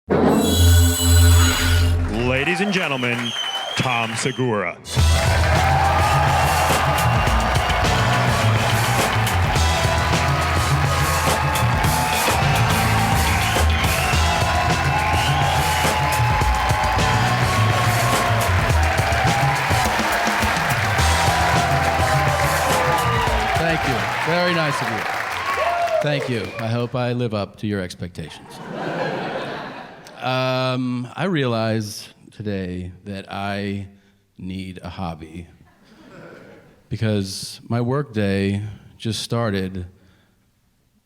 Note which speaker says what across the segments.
Speaker 1: Ladies and gentlemen, Tom Segura.
Speaker 2: Thank you. Very nice of you. Thank you. I hope I live up to your expectations. I realize today that I need a hobby because my work day just started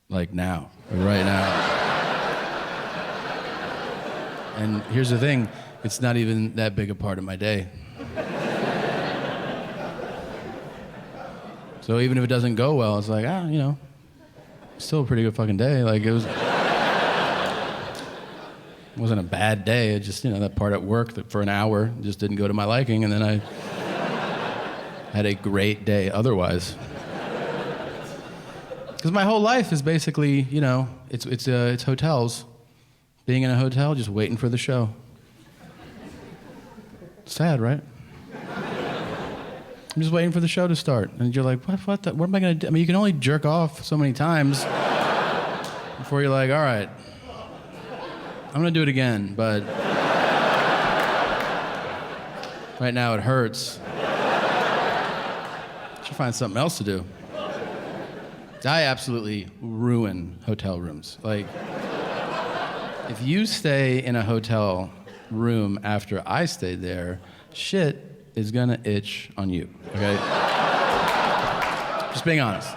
Speaker 2: like now, right now. And here's the thing, it's not even that big a part of my day. So even if it doesn't go well, it's like, still a pretty good fucking day. Like it wasn't a bad day. It just, that part at work that for an hour just didn't go to my liking, and then I had a great day otherwise. Because my whole life is basically, it's hotels. Being in a hotel, just waiting for the show. Sad, right? I'm just waiting for the show to start. And you're like, what am I gonna do? I mean, you can only jerk off so many times before you're like, all right, I'm gonna do it again, but right now it hurts. Should find something else to do. I absolutely ruin hotel rooms. Like, if you stay in a hotel room after I stayed there, shit is gonna itch on you, okay? Just being honest.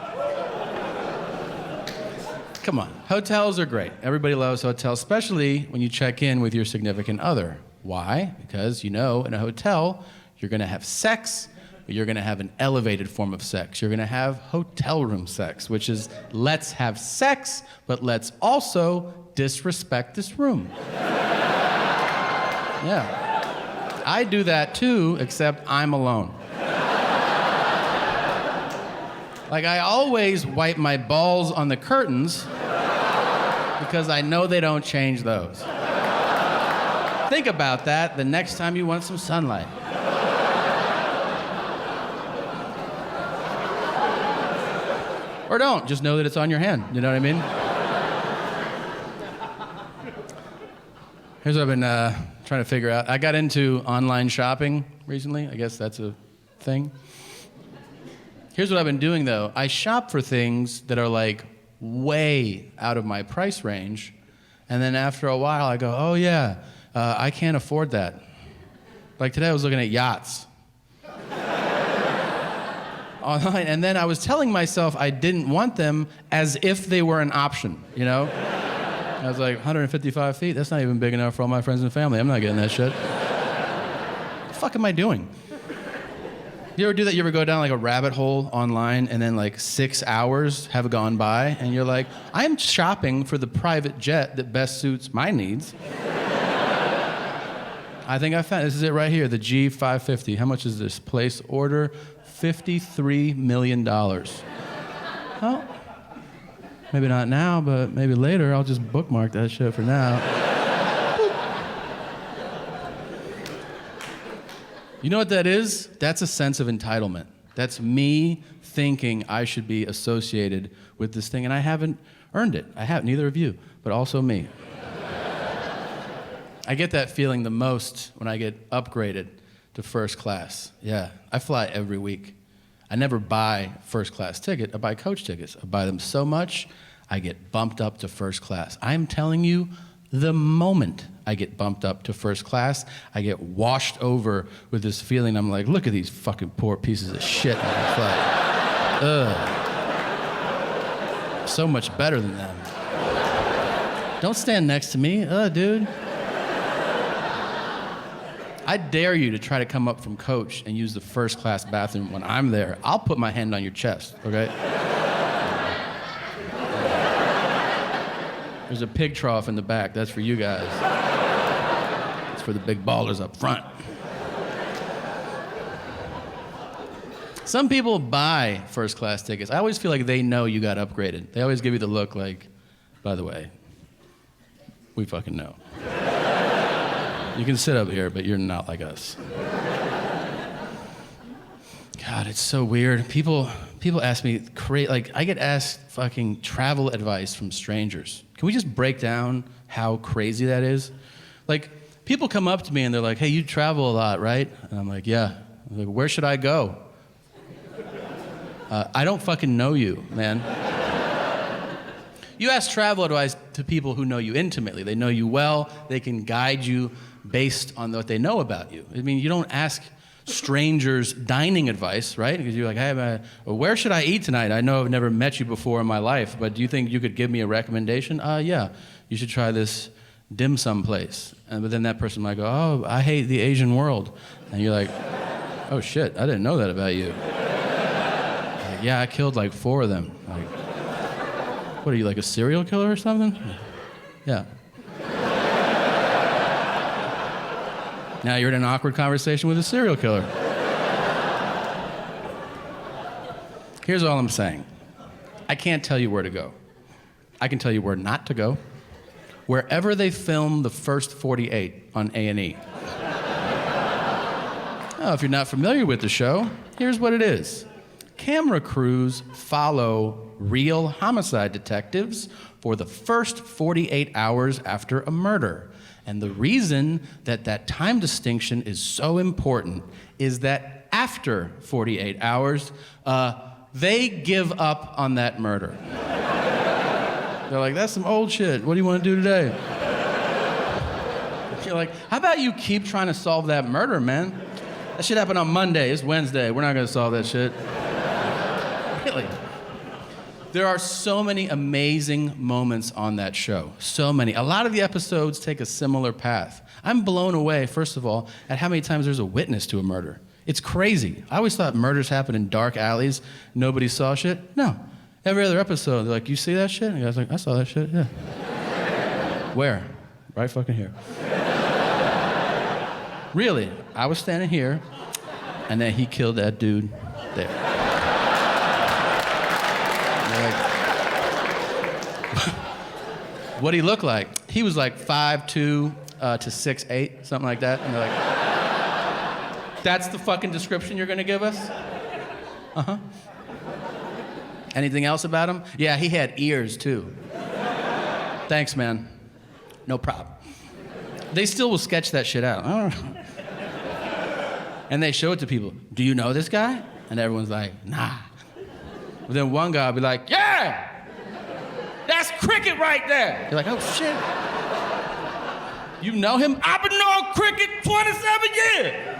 Speaker 2: Come on, hotels are great. Everybody loves hotels, especially when you check in with your significant other. Why? Because in a hotel, you're gonna have sex, but you're gonna have an elevated form of sex. You're gonna have hotel room sex, which is let's have sex, but let's also disrespect this room. Yeah. I do that too, except I'm alone. Like, I always wipe my balls on the curtains because I know they don't change those. Think about that the next time you want some sunlight. Or don't, just know that it's on your hand, you know what I mean? Here's what I've been trying to figure out. I got into online shopping recently. I guess that's a thing. Here's what I've been doing, though. I shop for things that are, like, way out of my price range. And then after a while, I go, oh, yeah, I can't afford that. Like today, I was looking at yachts. Online. And then I was telling myself I didn't want them as if they were an option, I was like, 155 feet? That's not even big enough for all my friends and family. I'm not getting that shit. What the fuck am I doing? You ever do that? You ever go down like a rabbit hole online and then like 6 hours have gone by and you're like, I'm shopping for the private jet that best suits my needs. I think I found, this is it right here, the G550. How much is this? Place order, $53 million. Well, maybe not now, but maybe later. I'll just bookmark that shit for now. You know what that is? That's a sense of entitlement. That's me thinking I should be associated with this thing, and I haven't earned it. I have, neither of you, but also me. I get that feeling the most when I get upgraded to first class. Yeah, I fly every week. I never buy first class ticket, I buy coach tickets. I buy them so much, I get bumped up to first class. I'm telling you, the moment I get bumped up to first class, I get washed over with this feeling. I'm like, look at these fucking poor pieces of shit on the flight. Ugh. So much better than them. Don't stand next to me, dude. I dare you to try to come up from coach and use the first class bathroom when I'm there. I'll put my hand on your chest, okay? There's a pig trough in the back. That's for you guys. It's for the big ballers up front. Some people buy first class tickets. I always feel like they know you got upgraded. They always give you the look like, by the way, we fucking know. You can sit up here, but you're not like us. God, it's so weird. People ask me, I get asked fucking travel advice from strangers. Can we just break down how crazy that is? Like, people come up to me and they're like, hey, you travel a lot, right? And I'm like, yeah. I'm like, where should I go? I don't fucking know you, man. You ask travel advice to people who know you intimately. They know you well. They can guide you based on what they know about you. I mean, you don't ask strangers dining advice, right? Because you're like, hey, where should I eat tonight? I know I've never met you before in my life, but do you think you could give me a recommendation? Yeah, you should try this dim sum place. But then that person might go, oh, I hate the Asian world. And you're like, oh shit, I didn't know that about you. Like, yeah, I killed like 4 of them. Like, what are you, like a serial killer or something? Yeah. Now you're in an awkward conversation with a serial killer. Here's all I'm saying. I can't tell you where to go. I can tell you where not to go. Wherever they film the first 48 on A&E. Oh, if you're not familiar with the show, here's what it is. Camera crews follow real homicide detectives for the first 48 hours after a murder. And the reason that that time distinction is so important is that after 48 hours, they give up on that murder. They're like, that's some old shit. What do you want to do today? You're like, how about you keep trying to solve that murder, man? That shit happened on Monday. It's Wednesday. We're not going to solve that shit. Really. There are so many amazing moments on that show. So many. A lot of the episodes take a similar path. I'm blown away, first of all, at how many times there's a witness to a murder. It's crazy. I always thought murders happen in dark alleys. Nobody saw shit. No. Every other episode, they're like, you see that shit? And the guy's like, I saw that shit, yeah. Where? Right fucking here. Really, I was standing here, and then he killed that dude there. Like, what'd he look like? He was like 5'2" to 6'8", something like that. And they're like, that's the fucking description you're gonna give us? Uh-huh. Anything else about him? Yeah, he had ears too. Thanks, man. No problem. They still will sketch that shit out. I don't know. And they show it to people. Do you know this guy? And everyone's like, nah. But then one guy will be like, yeah! That's Cricket right there! You're like, oh shit. You know him? I've been knowing Cricket 27 years!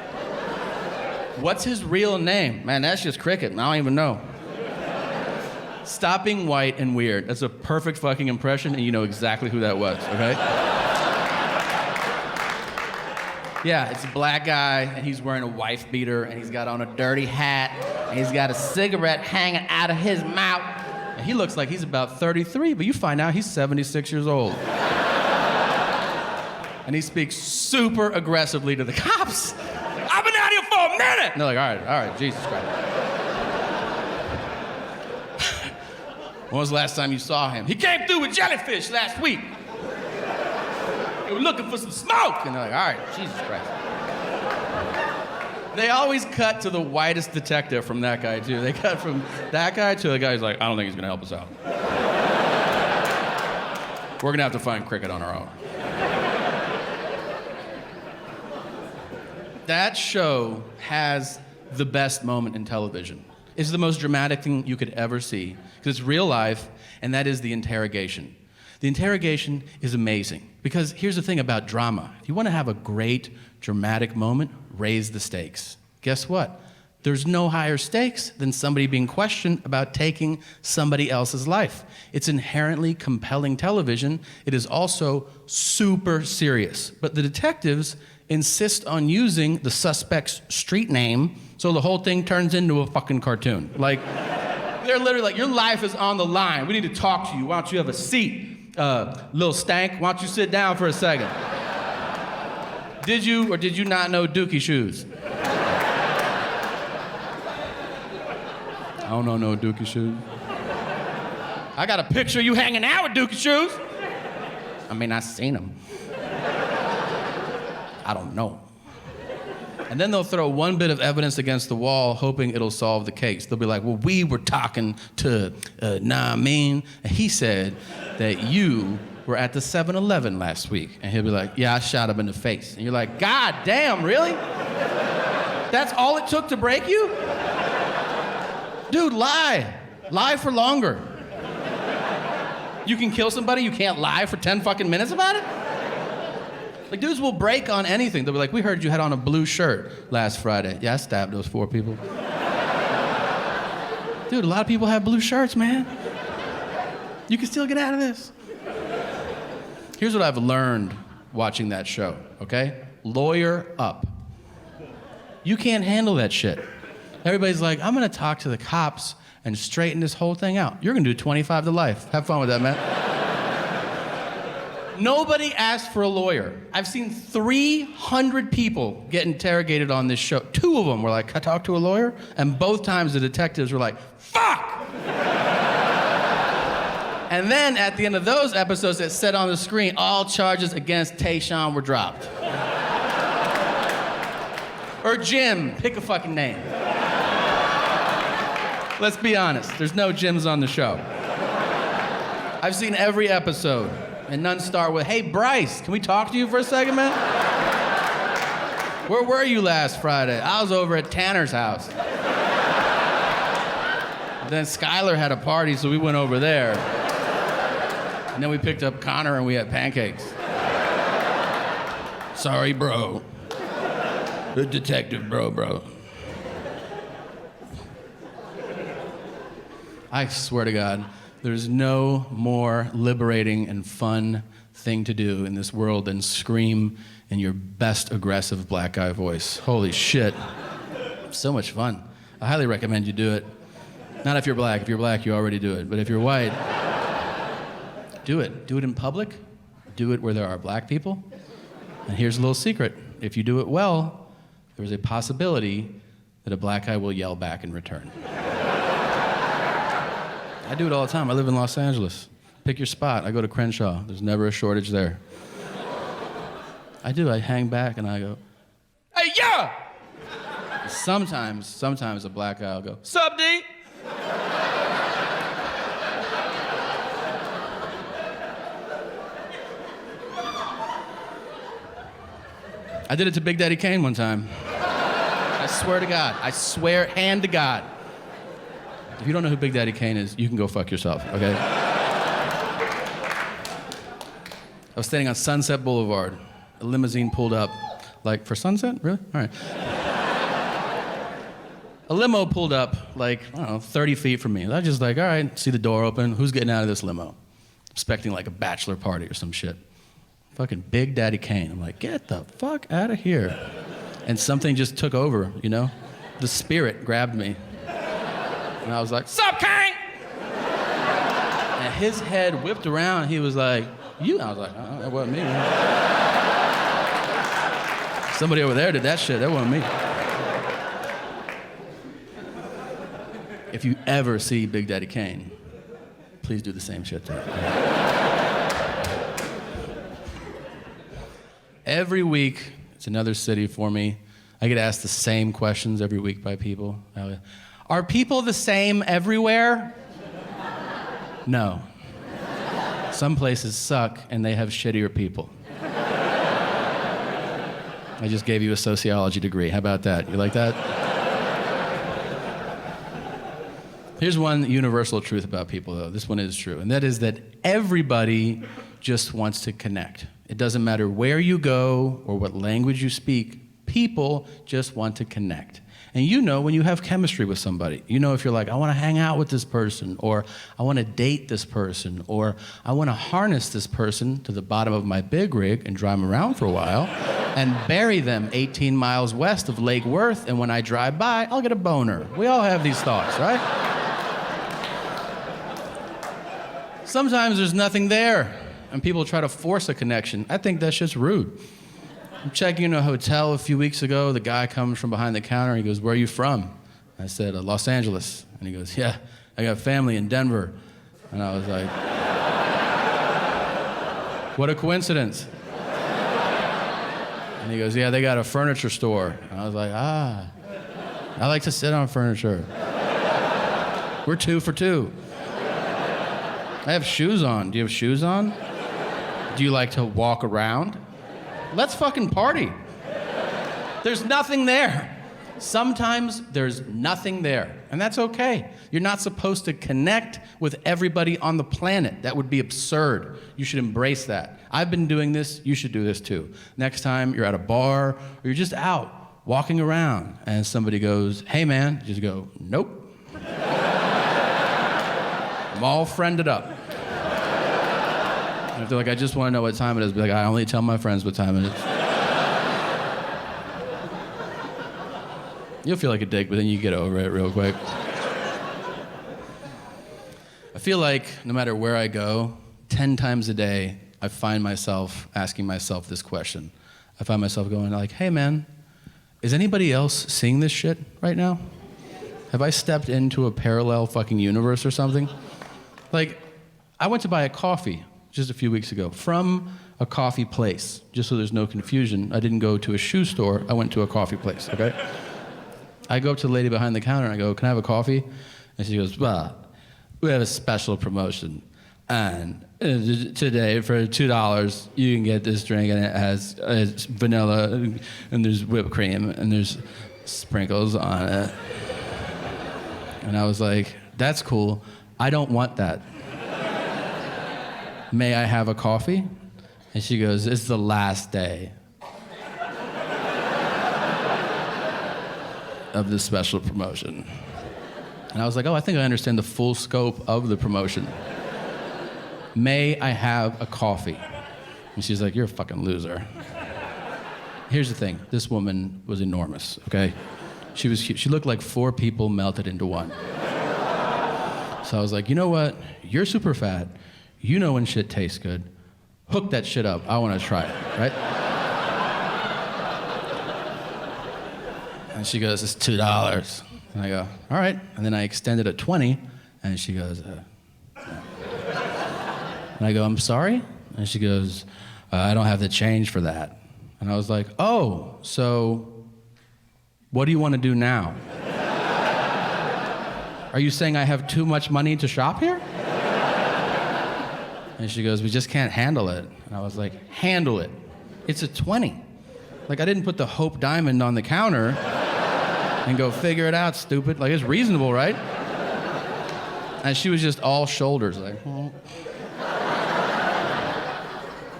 Speaker 2: What's his real name? Man, that's just Cricket. I don't even know. Stop being white and weird. That's a perfect fucking impression, and you know exactly who that was, okay? Yeah, it's a black guy, and he's wearing a wife beater, and he's got on a dirty hat, and he's got a cigarette hanging out of his mouth. And he looks like he's about 33, but you find out he's 76 years old. And he speaks super aggressively to the cops. I've been out here for a minute! And they're like, all right, Jesus Christ. When was the last time you saw him? He came through with jellyfish last week. They were looking for some smoke. And they're like, all right, Jesus Christ. They always cut to the whitest detective from that guy, too. They cut from that guy to the guy who's like, I don't think he's going to help us out. We're going to have to find Cricket on our own. That show has the best moment in television. It's the most dramatic thing you could ever see, because it's real life, and that is the interrogation. The interrogation is amazing, because here's the thing about drama. If you want to have a great, dramatic moment, raise the stakes. Guess what? There's no higher stakes than somebody being questioned about taking somebody else's life. It's inherently compelling television. It is also super serious. But the detectives insist on using the suspect's street name, so the whole thing turns into a fucking cartoon. Like, they're literally like, your life is on the line. We need to talk to you. Why don't you have a seat? Little stank, why don't you sit down for a second? Did you or did you not know Dookie shoes? I don't know no Dookie shoes. I got a picture of you hanging out with Dookie shoes. I mean, I seen them. I don't know. And then they'll throw one bit of evidence against the wall, hoping it'll solve the case. They'll be like, well, we were talking to Namin, and he said that you were at the 7-Eleven last week. And he'll be like, yeah, I shot him in the face. And you're like, God damn, really? That's all it took to break you? Dude, lie. Lie for longer. You can kill somebody, you can't lie for 10 fucking minutes about it? Like, dudes will break on anything. They'll be like, we heard you had on a blue shirt last Friday. Yeah, I stabbed those 4 people. Dude, a lot of people have blue shirts, man. You can still get out of this. Here's what I've learned watching that show, okay? Lawyer up. You can't handle that shit. Everybody's like, I'm gonna talk to the cops and straighten this whole thing out. You're gonna do 25 to life. Have fun with that, man. Nobody asked for a lawyer. I've seen 300 people get interrogated on this show. 2 of them were like, can I talk to a lawyer? And both times the detectives were like, fuck! And then at the end of those episodes, it said on the screen, all charges against Tayshawn were dropped. Or Jim, pick a fucking name. Let's be honest, there's no Jims on the show. I've seen every episode. And none start with, hey, Bryce, can we talk to you for a second, man? Where were you last Friday? I was over at Tanner's house. Then Skylar had a party, so we went over there. And then we picked up Connor and we had pancakes. Sorry, bro. The detective, bro. I swear to God, there's no more liberating and fun thing to do in this world than scream in your best aggressive black guy voice. Holy shit. So much fun. I highly recommend you do it. Not if you're black. If you're black, you already do it. But if you're white, do it. Do it in public. Do it where there are black people. And here's a little secret. If you do it well, there's a possibility that a black guy will yell back in return. I do it all the time. I live in Los Angeles. Pick your spot. I go to Crenshaw. There's never a shortage there. I do. I hang back and I go, hey, yeah! Sometimes a black guy will go, sup, D? I did it to Big Daddy Kane one time. I swear to God. I swear, hand to God. If you don't know who Big Daddy Kane is, you can go fuck yourself, okay? I was standing on Sunset Boulevard. A limousine pulled up. Like, for Sunset? Really? All right. A limo pulled up, like, I don't know, 30 feet from me. I was just like, all right, see the door open. Who's getting out of this limo? Expecting, like, a bachelor party or some shit. Fucking Big Daddy Kane. I'm like, get the fuck out of here. And something just took over, you know? The spirit grabbed me. And I was like, sup, Kane? And his head whipped around. He was like, you? I was like, oh, that wasn't me, man. Somebody over there did that shit. That wasn't me. If you ever see Big Daddy Kane, please do the same shit to him. Every week, it's another city for me. I get asked the same questions every week by people. Are people the same everywhere? No. Some places suck and they have shittier people. I just gave you a sociology degree. How about that? You like that? Here's one universal truth about people, though. This one is true, and that is that everybody just wants to connect. It doesn't matter where you go or what language you speak. People just want to connect. And you know when you have chemistry with somebody. You know if you're like, I want to hang out with this person, or I want to date this person, or I want to harness this person to the bottom of my big rig and drive them around for a while and bury them 18 miles west of Lake Worth, and when I drive by, I'll get a boner. We all have these thoughts, right? Sometimes there's nothing there, and people try to force a connection. I think that's just rude. I'm checking in a hotel a few weeks ago. The guy comes from behind the counter. He goes, where are you from? I said, Los Angeles. And he goes, yeah, I got family in Denver. And I was like, what a coincidence. And he goes, yeah, they got a furniture store. And I was like, I like to sit on furniture. We're 2 for 2. I have shoes on. Do you have shoes on? Do you like to walk around? Let's fucking party. There's nothing there. Sometimes there's nothing there, and that's okay. You're not supposed to connect with everybody on the planet. That would be absurd. You should embrace that. I've been doing this, you should do this too. Next time you're at a bar, or you're just out, walking around, and somebody goes, hey man, you just go, nope. I'm all friended up. And if they're like, I just want to know what time it is, be like, I only tell my friends what time it is. You'll feel like a dick, but then you get over it real quick. I feel like no matter where I go, 10 times a day, I find myself asking myself this question. I find myself going like, hey man, is anybody else seeing this shit right now? Have I stepped into a parallel fucking universe or something? Like, I went to buy a coffee just a few weeks ago from a coffee place. Just so there's no confusion, I didn't go to a shoe store, I went to a coffee place, okay? I go up to the lady behind the counter and I go, can I have a coffee? And she goes, well, we have a special promotion. And today for $2, you can get this drink and it has vanilla and there's whipped cream and there's sprinkles on it. And I was like, that's cool. I don't want that. May I have a coffee? And she goes, it's the last day of this special promotion. And I was like, oh, I think I understand the full scope of the promotion. May I have a coffee? And she's like, you're a fucking loser. Here's the thing, this woman was enormous, okay? She looked like 4 people melted into one. So I was like, you know what? You're super fat. You know when shit tastes good. Hook that shit up. I want to try it, right? And she goes, it's $2. And I go, all right. And then I extended at 20, and she goes, And I go, I'm sorry? And she goes, I don't have the change for that. And I was like, oh, so what do you want to do now? Are you saying I have too much money to shop here? And she goes, we just can't handle it. And I was like, handle it. It's a 20. Like, I didn't put the Hope Diamond on the counter and go, figure it out, stupid. Like, it's reasonable, right? And she was just all shoulders, like, oh.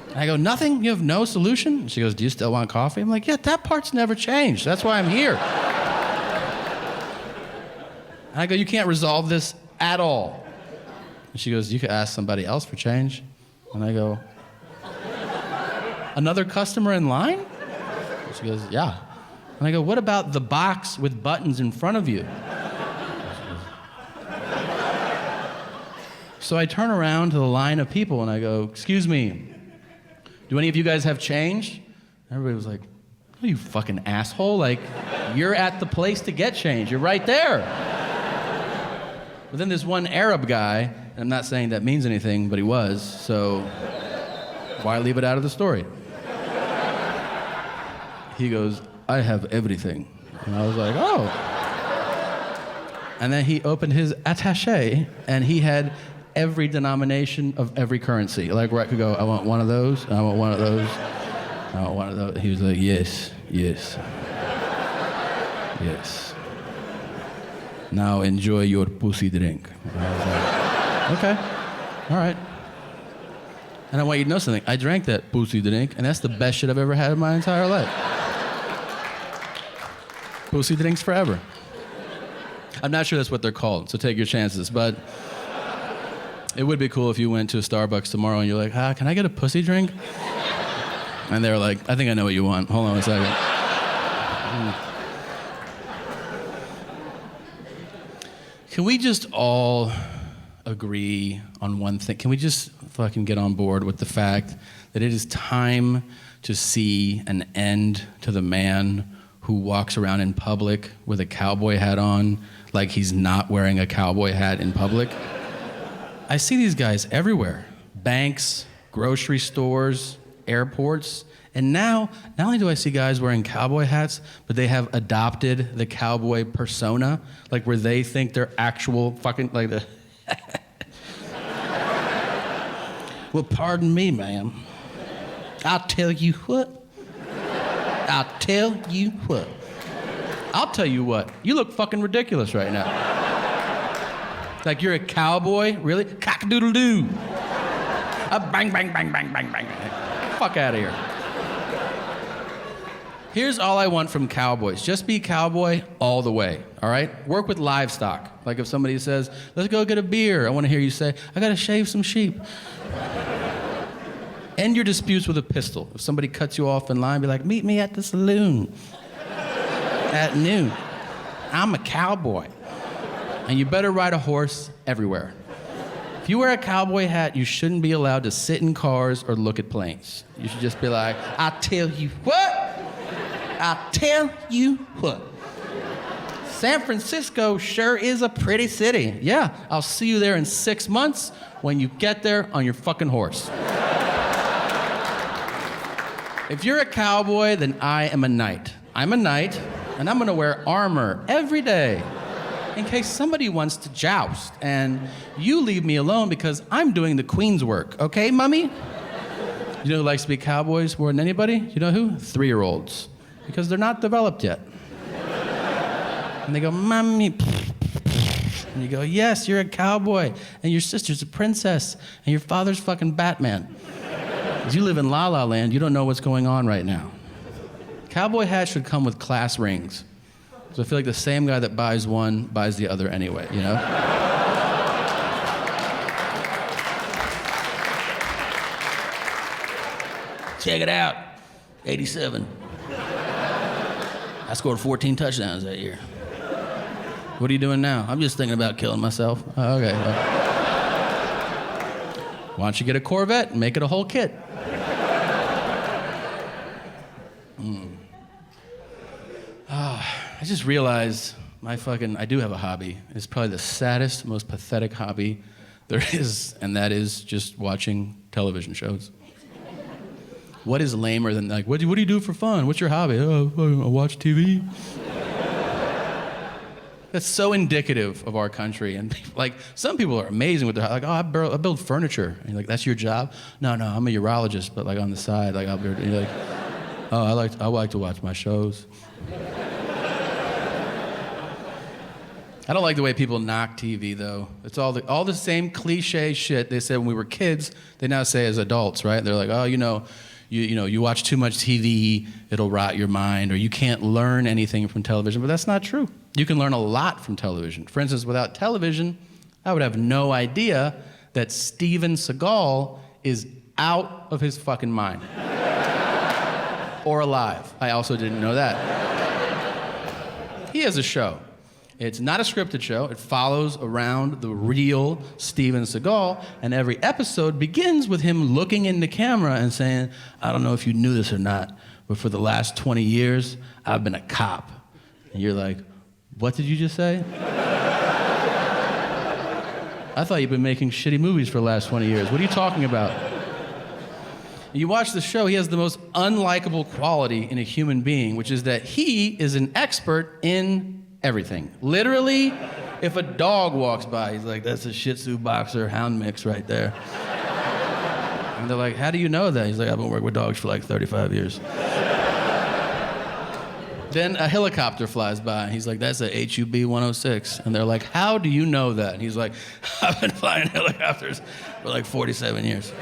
Speaker 2: And I go, nothing? You have no solution? And she goes, do you still want coffee? I'm like, yeah, that part's never changed. That's why I'm here. And I go, you can't resolve this at all. And she goes, you could ask somebody else for change. And I go, another customer in line? And she goes, yeah. And I go, what about the box with buttons in front of you? So I turn around to the line of people and I go, excuse me, do any of you guys have change? Everybody was like, oh, you fucking asshole. Like, you're at the place to get change. You're right there. But then there's one Arab guy, and I'm not saying that means anything, but he was, so why leave it out of the story? He goes, I have everything. And I was like, oh. And then he opened his attaché, and he had every denomination of every currency. Like where I could go, I want one of those, I want one of those, I want one of those. He was like, yes, yes, yes. Now enjoy your pussy drink. And I was like, okay, all right. And I want you to know something. I drank that pussy drink, and that's the best shit I've ever had in my entire life. Pussy drinks forever. I'm not sure that's what they're called, so take your chances, but it would be cool if you went to a Starbucks tomorrow and you're like, can I get a pussy drink? And they were like, I think I know what you want. Hold on a second. Can we just all agree on one thing? Can we just fucking get on board with the fact that it is time to see an end to the man who walks around in public with a cowboy hat on like he's not wearing a cowboy hat in public? I see these guys everywhere. Banks, grocery stores, airports. And now, not only do I see guys wearing cowboy hats, but they have adopted the cowboy persona, like where they think they're actual fucking, like the... Well, pardon me, ma'am. I'll tell you what. I'll tell you what. I'll tell you what. You look fucking ridiculous right now. Like you're a cowboy? Really? Cock-a-doodle-doo. Bang, bang, bang, bang, bang, bang. Fuck out of here. Here's all I want from cowboys. Just be cowboy all the way, all right? Work with livestock. Like if somebody says, let's go get a beer, I want to hear you say, I gotta shave some sheep. End your disputes with a pistol. If somebody cuts you off in line, be like, meet me at the saloon at noon. I'm a cowboy. And you better ride a horse everywhere. If you wear a cowboy hat, you shouldn't be allowed to sit in cars or look at planes. You should just be like, I tell you what. I tell you what. San Francisco sure is a pretty city. Yeah, I'll see you there in 6 months when you get there on your fucking horse. If you're a cowboy, then I am a knight. I'm a knight, and I'm gonna wear armor every day in case somebody wants to joust, and you leave me alone because I'm doing the queen's work, okay, mummy? You know who likes to be cowboys more than anybody? You know who? 3-year-olds. Because they're not developed yet. And they go, mommy. And you go, yes, you're a cowboy. And your sister's a princess. And your father's fucking Batman. Because you live in La La Land, you don't know what's going on right now. Cowboy hats should come with class rings. So I feel like the same guy that buys one buys the other anyway, you know? Check it out. 87. I scored 14 touchdowns that year. What are you doing now? I'm just thinking about killing myself. Oh, okay. Well, why don't you get a Corvette and make it a whole kit? I just realized I do have a hobby. It's probably the saddest, most pathetic hobby there is, and that is just watching television shows. What is lamer than, like, what do you do for fun? What's your hobby? Oh, I watch TV. That's so indicative of our country. And like, some people are amazing with their, like, oh, I build furniture. And you're like, that's your job? No, I'm a urologist, but like on the side, like, you're like, oh, I like to watch my shows. I don't like the way people knock TV, though. It's all the same cliche shit they said when we were kids, they now say as adults, right? They're like, oh, you watch too much TV, it'll rot your mind, or you can't learn anything from television, but that's not true. You can learn a lot from television. For instance, without television, I would have no idea that Steven Seagal is out of his fucking mind. Or alive. I also didn't know that. He has a show. It's not a scripted show. It follows around the real Steven Seagal, and every episode begins with him looking in the camera and saying, I don't know if you knew this or not, but for the last 20 years, I've been a cop. And you're like, what did you just say? I thought you've been making shitty movies for the last 20 years. What are you talking about? You watch the show, he has the most unlikable quality in a human being, which is that he is an expert in everything. Literally, if a dog walks by, he's like, that's a Shih Tzu boxer hound mix right there. And they're like, how do you know that? He's like, I've been working with dogs for like 35 years. Then a helicopter flies by, and he's like, that's a HUB 106. And they're like, how do you know that? And he's like, I've been flying helicopters for like 47 years.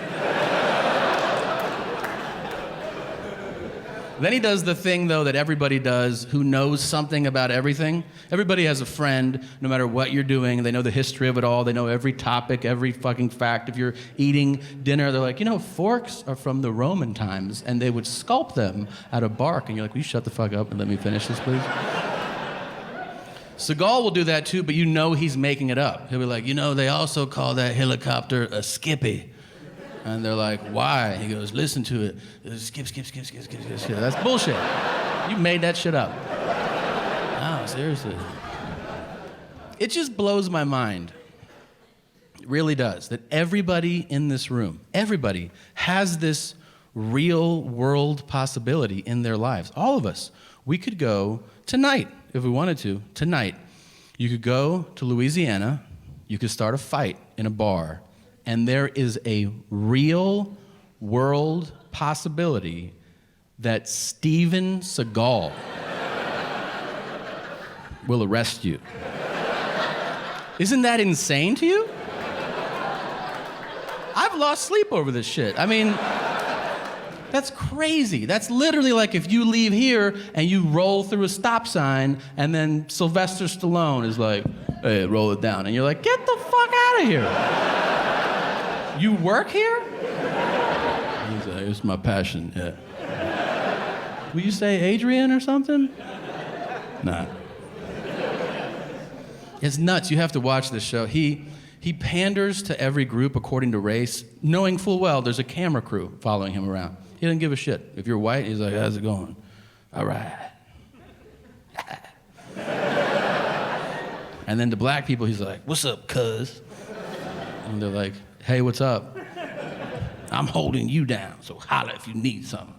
Speaker 2: Then he does the thing, though, that everybody does who knows something about everything. Everybody has a friend, no matter what you're doing. They know the history of it all. They know every topic, every fucking fact. If you're eating dinner, they're like, forks are from the Roman times, and they would sculpt them out of bark. And you're like, will you shut the fuck up and let me finish this, please? Seagal will do that, too, but he's making it up. He'll be like, they also call that helicopter a skippy. And they're like, why? He goes, listen to it. Skip. That's bullshit. You made that shit up. No, seriously. It just blows my mind. It really does. That everybody in this room, everybody has this real world possibility in their lives. All of us. We could go tonight, if we wanted to, tonight. You could go to Louisiana, you could start a fight in a bar, and there is a real world possibility that Steven Seagal will arrest you. Isn't that insane to you? I've lost sleep over this shit. I mean, that's crazy. That's literally like if you leave here and you roll through a stop sign and then Sylvester Stallone is like, hey, roll it down. And you're like, get the fuck out of here. You work here? He's like, it's my passion, yeah. Will you say Adrian or something? Nah. It's nuts. You have to watch this show. He panders to every group according to race, knowing full well there's a camera crew following him around. He doesn't give a shit. If you're white, he's like, how's it going? All right. And then to black people, he's like, what's up, cuz? And they're like, hey, what's up? I'm holding you down, so holla if you need something.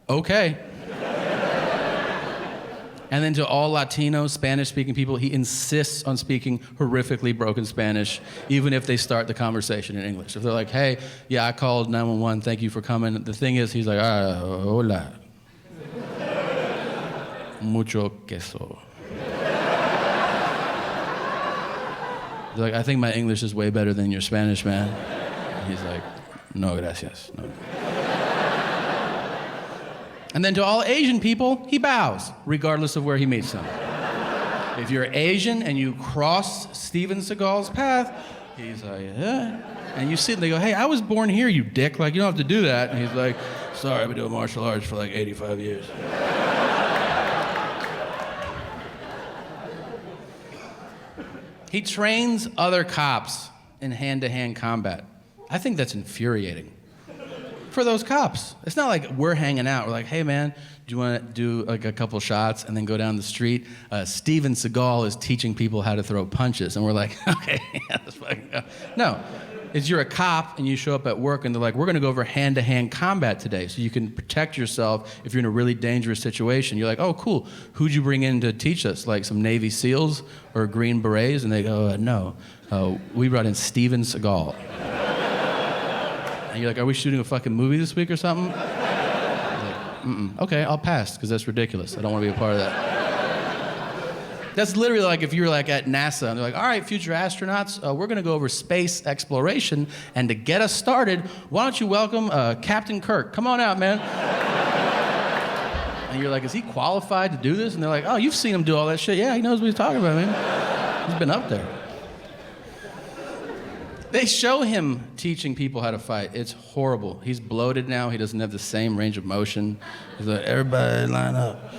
Speaker 2: Okay. And then to all Latino, Spanish-speaking people, he insists on speaking horrifically broken Spanish, even if they start the conversation in English. If they're like, hey, yeah, I called 911, thank you for coming. The thing is, he's like, hola. Mucho queso. He's like, I think my English is way better than your Spanish, man. He's like, no, gracias. No. And then to all Asian people, he bows, regardless of where he meets them. If you're Asian and you cross Steven Seagal's path, he's like, yeah. And you sit and they go, hey, I was born here, you dick. Like, you don't have to do that. And he's like, sorry, I've been doing martial arts for like 85 years. He trains other cops in hand-to-hand combat. I think that's infuriating. For those cops. It's not like we're hanging out. We're like, hey man, do you want to do like a couple shots and then go down the street? Steven Seagal is teaching people how to throw punches. And we're like, okay, yeah, let's fucking go. No, it's you're a cop and you show up at work and they're like, we're gonna go over hand-to-hand combat today so you can protect yourself if you're in a really dangerous situation. You're like, oh cool, who'd you bring in to teach us? Like some Navy SEALs or Green Berets? And they go, no, we brought in Steven Seagal. And you're like, are we shooting a fucking movie this week or something? Like, okay, I'll pass, because that's ridiculous. I don't want to be a part of that. That's literally like if you're like at NASA, and they're like, all right, future astronauts, we're going to go over space exploration, and to get us started, why don't you welcome Captain Kirk? Come on out, man. And you're like, is he qualified to do this? And they're like, oh, you've seen him do all that shit. Yeah, he knows what he's talking about, man. He's been up there. They show him teaching people how to fight. It's horrible. He's bloated now. He doesn't have the same range of motion. He's like, everybody line up.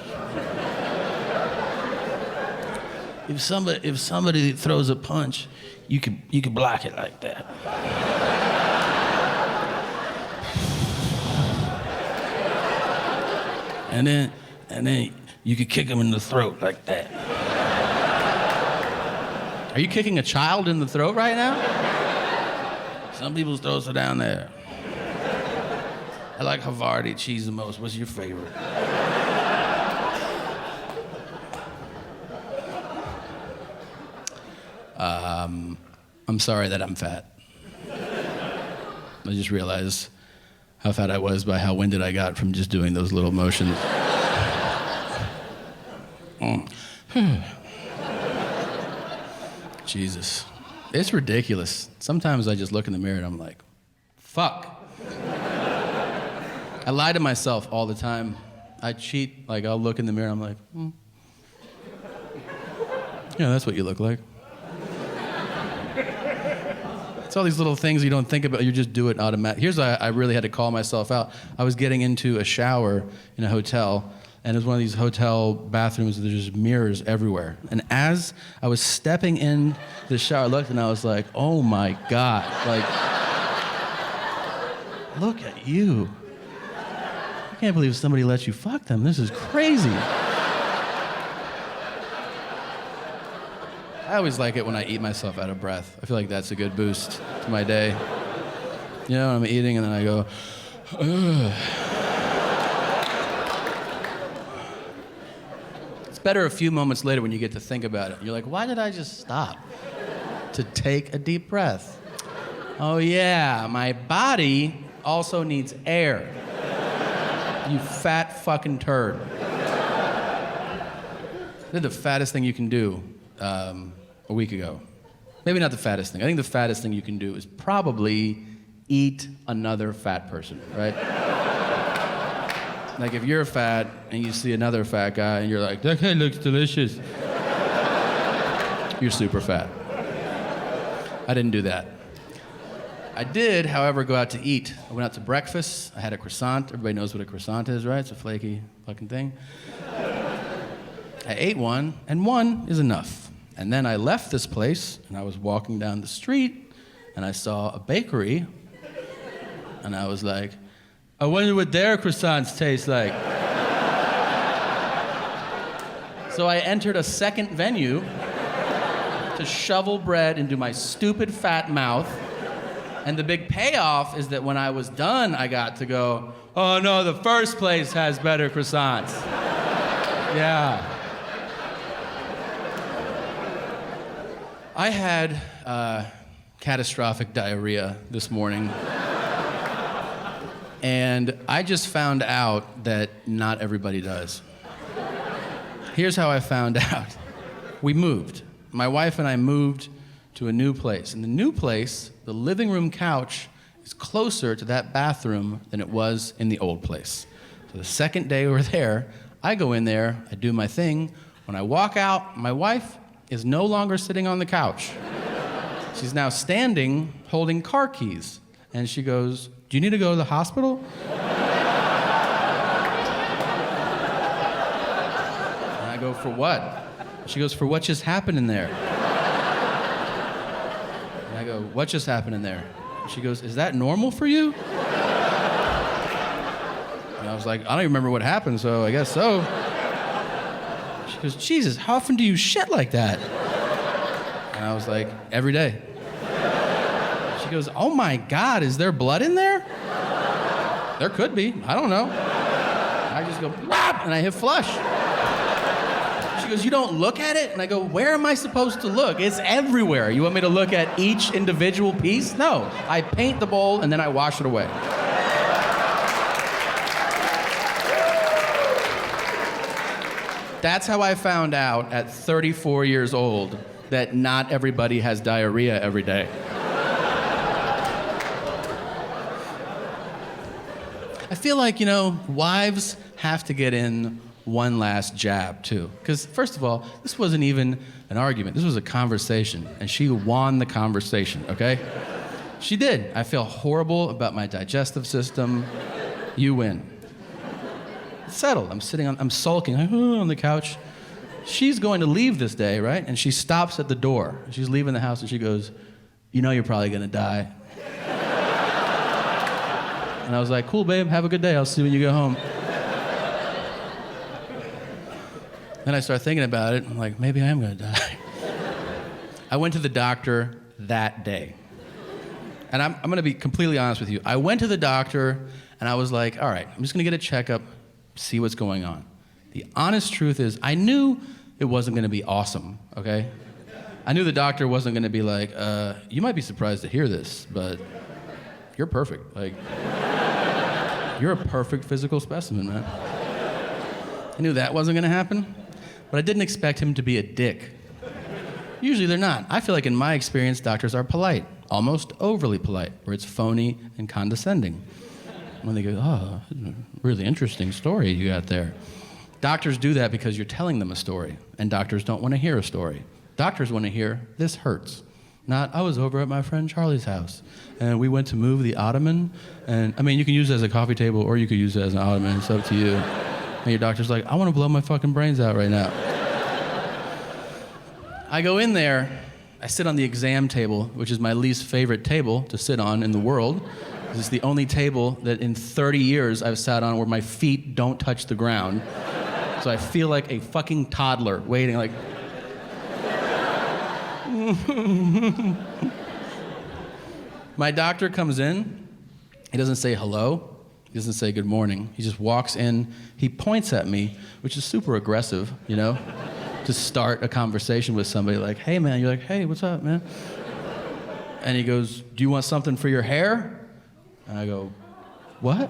Speaker 2: If somebody throws a punch, you can block it like that. And then you can kick him in the throat like that. Are you kicking a child in the throat right now? Some people's throats are down there. I like Havarti cheese the most. What's your favorite? I'm sorry that I'm fat. I just realized how fat I was by how winded I got from just doing those little motions. Jesus. It's ridiculous. Sometimes I just look in the mirror and I'm like, fuck. I lie to myself all the time. I cheat. Like, I'll look in the mirror and I'm like, yeah, that's what you look like. It's all these little things you don't think about. You just do it automatically. Here's why I really had to call myself out. I was getting into a shower in a hotel, and it was one of these hotel bathrooms where there's just mirrors everywhere. And as I was stepping in the shower, I looked and I was like, oh my God. Like, look at you. I can't believe somebody lets you fuck them. This is crazy. I always like it when I eat myself out of breath. I feel like that's a good boost to my day. You know, I'm eating and then I go, It's better a few moments later when you get to think about it. You're like, why did I just stop to take a deep breath? Oh yeah, my body also needs air. You fat fucking turd. I did the fattest thing you can do a week ago. Maybe not the fattest thing. I think the fattest thing you can do is probably eat another fat person, right? Like if you're fat and you see another fat guy and you're like, that guy looks delicious. You're super fat. I didn't do that. I did, however, go out to eat. I went out to breakfast. I had a croissant. Everybody knows what a croissant is, right? It's a flaky fucking thing. I ate one, and one is enough. And then I left this place, and I was walking down the street, and I saw a bakery, and I was like, I wonder what their croissants taste like. So I entered a second venue to shovel bread into my stupid fat mouth. And the big payoff is that when I was done, I got to go, oh no, the first place has better croissants. Yeah. I had catastrophic diarrhea this morning. And I just found out that not everybody does. Here's how I found out. We moved. My wife and I moved to a new place. In the new place, the living room couch is closer to that bathroom than it was in the old place. So the second day we were there, I go in there, I do my thing. When I walk out, my wife is no longer sitting on the couch. She's now standing, holding car keys. And she goes, do you need to go to the hospital? And I go, for what? She goes, for what just happened in there? And I go, what just happened in there? She goes, is that normal for you? And I was like, I don't even remember what happened, so I guess so. She goes, Jesus, how often do you shit like that? And I was like, every day. She goes, oh my God, is there blood in there? There could be, I don't know. I just go, Whap! And I hit flush. She goes, you don't look at it? And I go, where am I supposed to look? It's everywhere. You want me to look at each individual piece? No, I paint the bowl and then I wash it away. That's how I found out at 34 years old that not everybody has diarrhea every day. I feel like, wives have to get in one last jab, too. Because, first of all, this wasn't even an argument. This was a conversation, and she won the conversation, okay? She did. I feel horrible about my digestive system. You win. It's settled. I'm sulking on the couch. She's going to leave this day, right? And she stops at the door. She's leaving the house, and she goes, you know you're probably going to die. And I was like, cool, babe, have a good day. I'll see you when you go home. Then I started thinking about it. I'm like, maybe I am going to die. I went to the doctor that day. And I'm going to be completely honest with you. I went to the doctor, and I was like, all right, I'm just going to get a checkup, see what's going on. The honest truth is, I knew it wasn't going to be awesome, okay? I knew the doctor wasn't going to be like, you might be surprised to hear this, but you're perfect. Like, you're a perfect physical specimen, man. I knew that wasn't going to happen, but I didn't expect him to be a dick. Usually they're not. I feel like in my experience, doctors are polite, almost overly polite, where it's phony and condescending. When they go, oh, really interesting story you got there. Doctors do that because you're telling them a story, and doctors don't want to hear a story. Doctors want to hear, this hurts. Not, I was over at my friend Charlie's house, and we went to move the ottoman, and, you can use it as a coffee table, or you could use it as an ottoman, it's up to you. And your doctor's like, I want to blow my fucking brains out right now. I go in there, I sit on the exam table, which is my least favorite table to sit on in the world. It's the only table that in 30 years I've sat on where my feet don't touch the ground. So I feel like a fucking toddler waiting like... My doctor comes in, he doesn't say hello, He doesn't say good morning. He just walks in. He points at me, which is super aggressive, you know, to start a conversation with somebody like, hey, man. You're like, hey, what's up, man? And he goes, do you want something for your hair? And I go, what?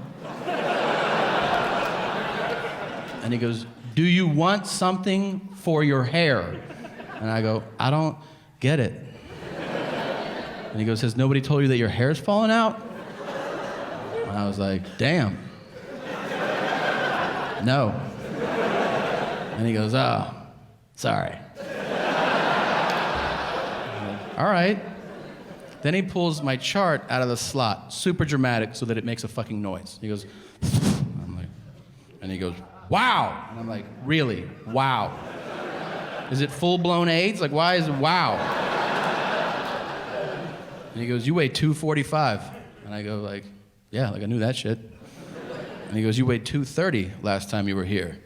Speaker 2: And he goes, do you want something for your hair? And I go, I don't get it. And he goes, has nobody told you that your hair's falling out? And I was like, damn. No. And he goes, oh, sorry. Like, all right. Then he pulls my chart out of the slot, super dramatic, so that it makes a fucking noise. He goes, I'm like, and he goes, wow. And I'm like, really? Wow. Is it full-blown AIDS? Like, why is it wow? And he goes, you weigh 245. And I go like, yeah, like I knew that shit. And he goes, you weighed 230 last time you were here.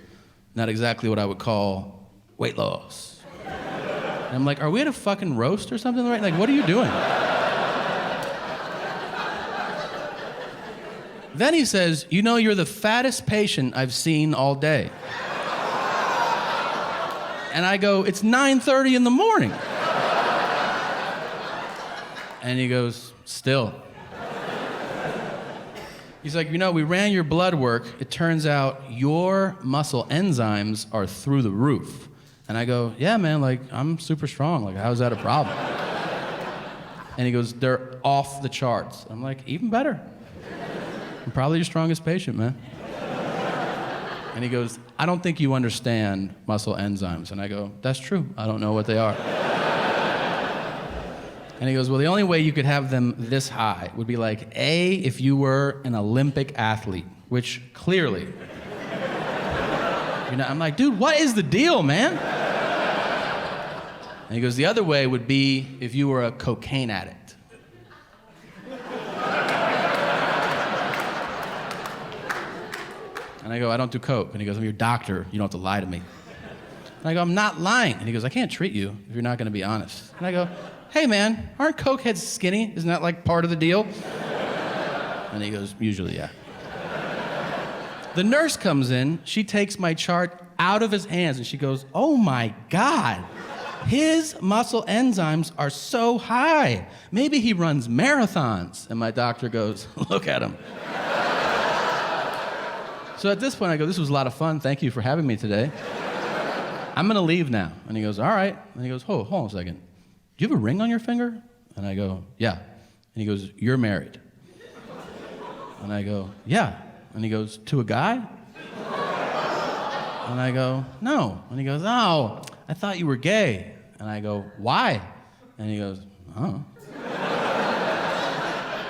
Speaker 2: Not exactly what I would call weight loss. And I'm like, are we at a fucking roast or something? Right? Like, what are you doing? Then he says, you know, you're the fattest patient I've seen all day. And I go, it's 9:30 in the morning. And he goes, still. He's like, you know, we ran your blood work. It turns out your muscle enzymes are through the roof. And I go, yeah, man, like, I'm super strong. Like, how is that a problem? And he goes, they're off the charts. I'm like, even better. I'm probably your strongest patient, man. And he goes, I don't think you understand muscle enzymes. And I go, that's true. I don't know what they are. And he goes, well, the only way you could have them this high would be like, A, if you were an Olympic athlete, which clearly, you know, I'm like, dude, what is the deal, man? And he goes, the other way would be if you were a cocaine addict. And I go, I don't do coke. And he goes, I'm your doctor. You don't have to lie to me. And I go, I'm not lying. And he goes, I can't treat you if you're not going to be honest. And I go, hey, man, aren't cokeheads skinny? Isn't that like part of the deal? And he goes, usually, yeah. The nurse comes in. She takes my chart out of his hands, and she goes, oh, my God. His muscle enzymes are so high. Maybe he runs marathons. And my doctor goes, look at him. So at this point, I go, this was a lot of fun. Thank you for having me today. I'm going to leave now. And he goes, all right. And he goes, hold on a second. Do you have a ring on your finger? And I go, yeah. And he goes, you're married. And I go, yeah. And he goes, to a guy? And I go, no. And he goes, oh, I thought you were gay. And I go, why? And he goes, oh.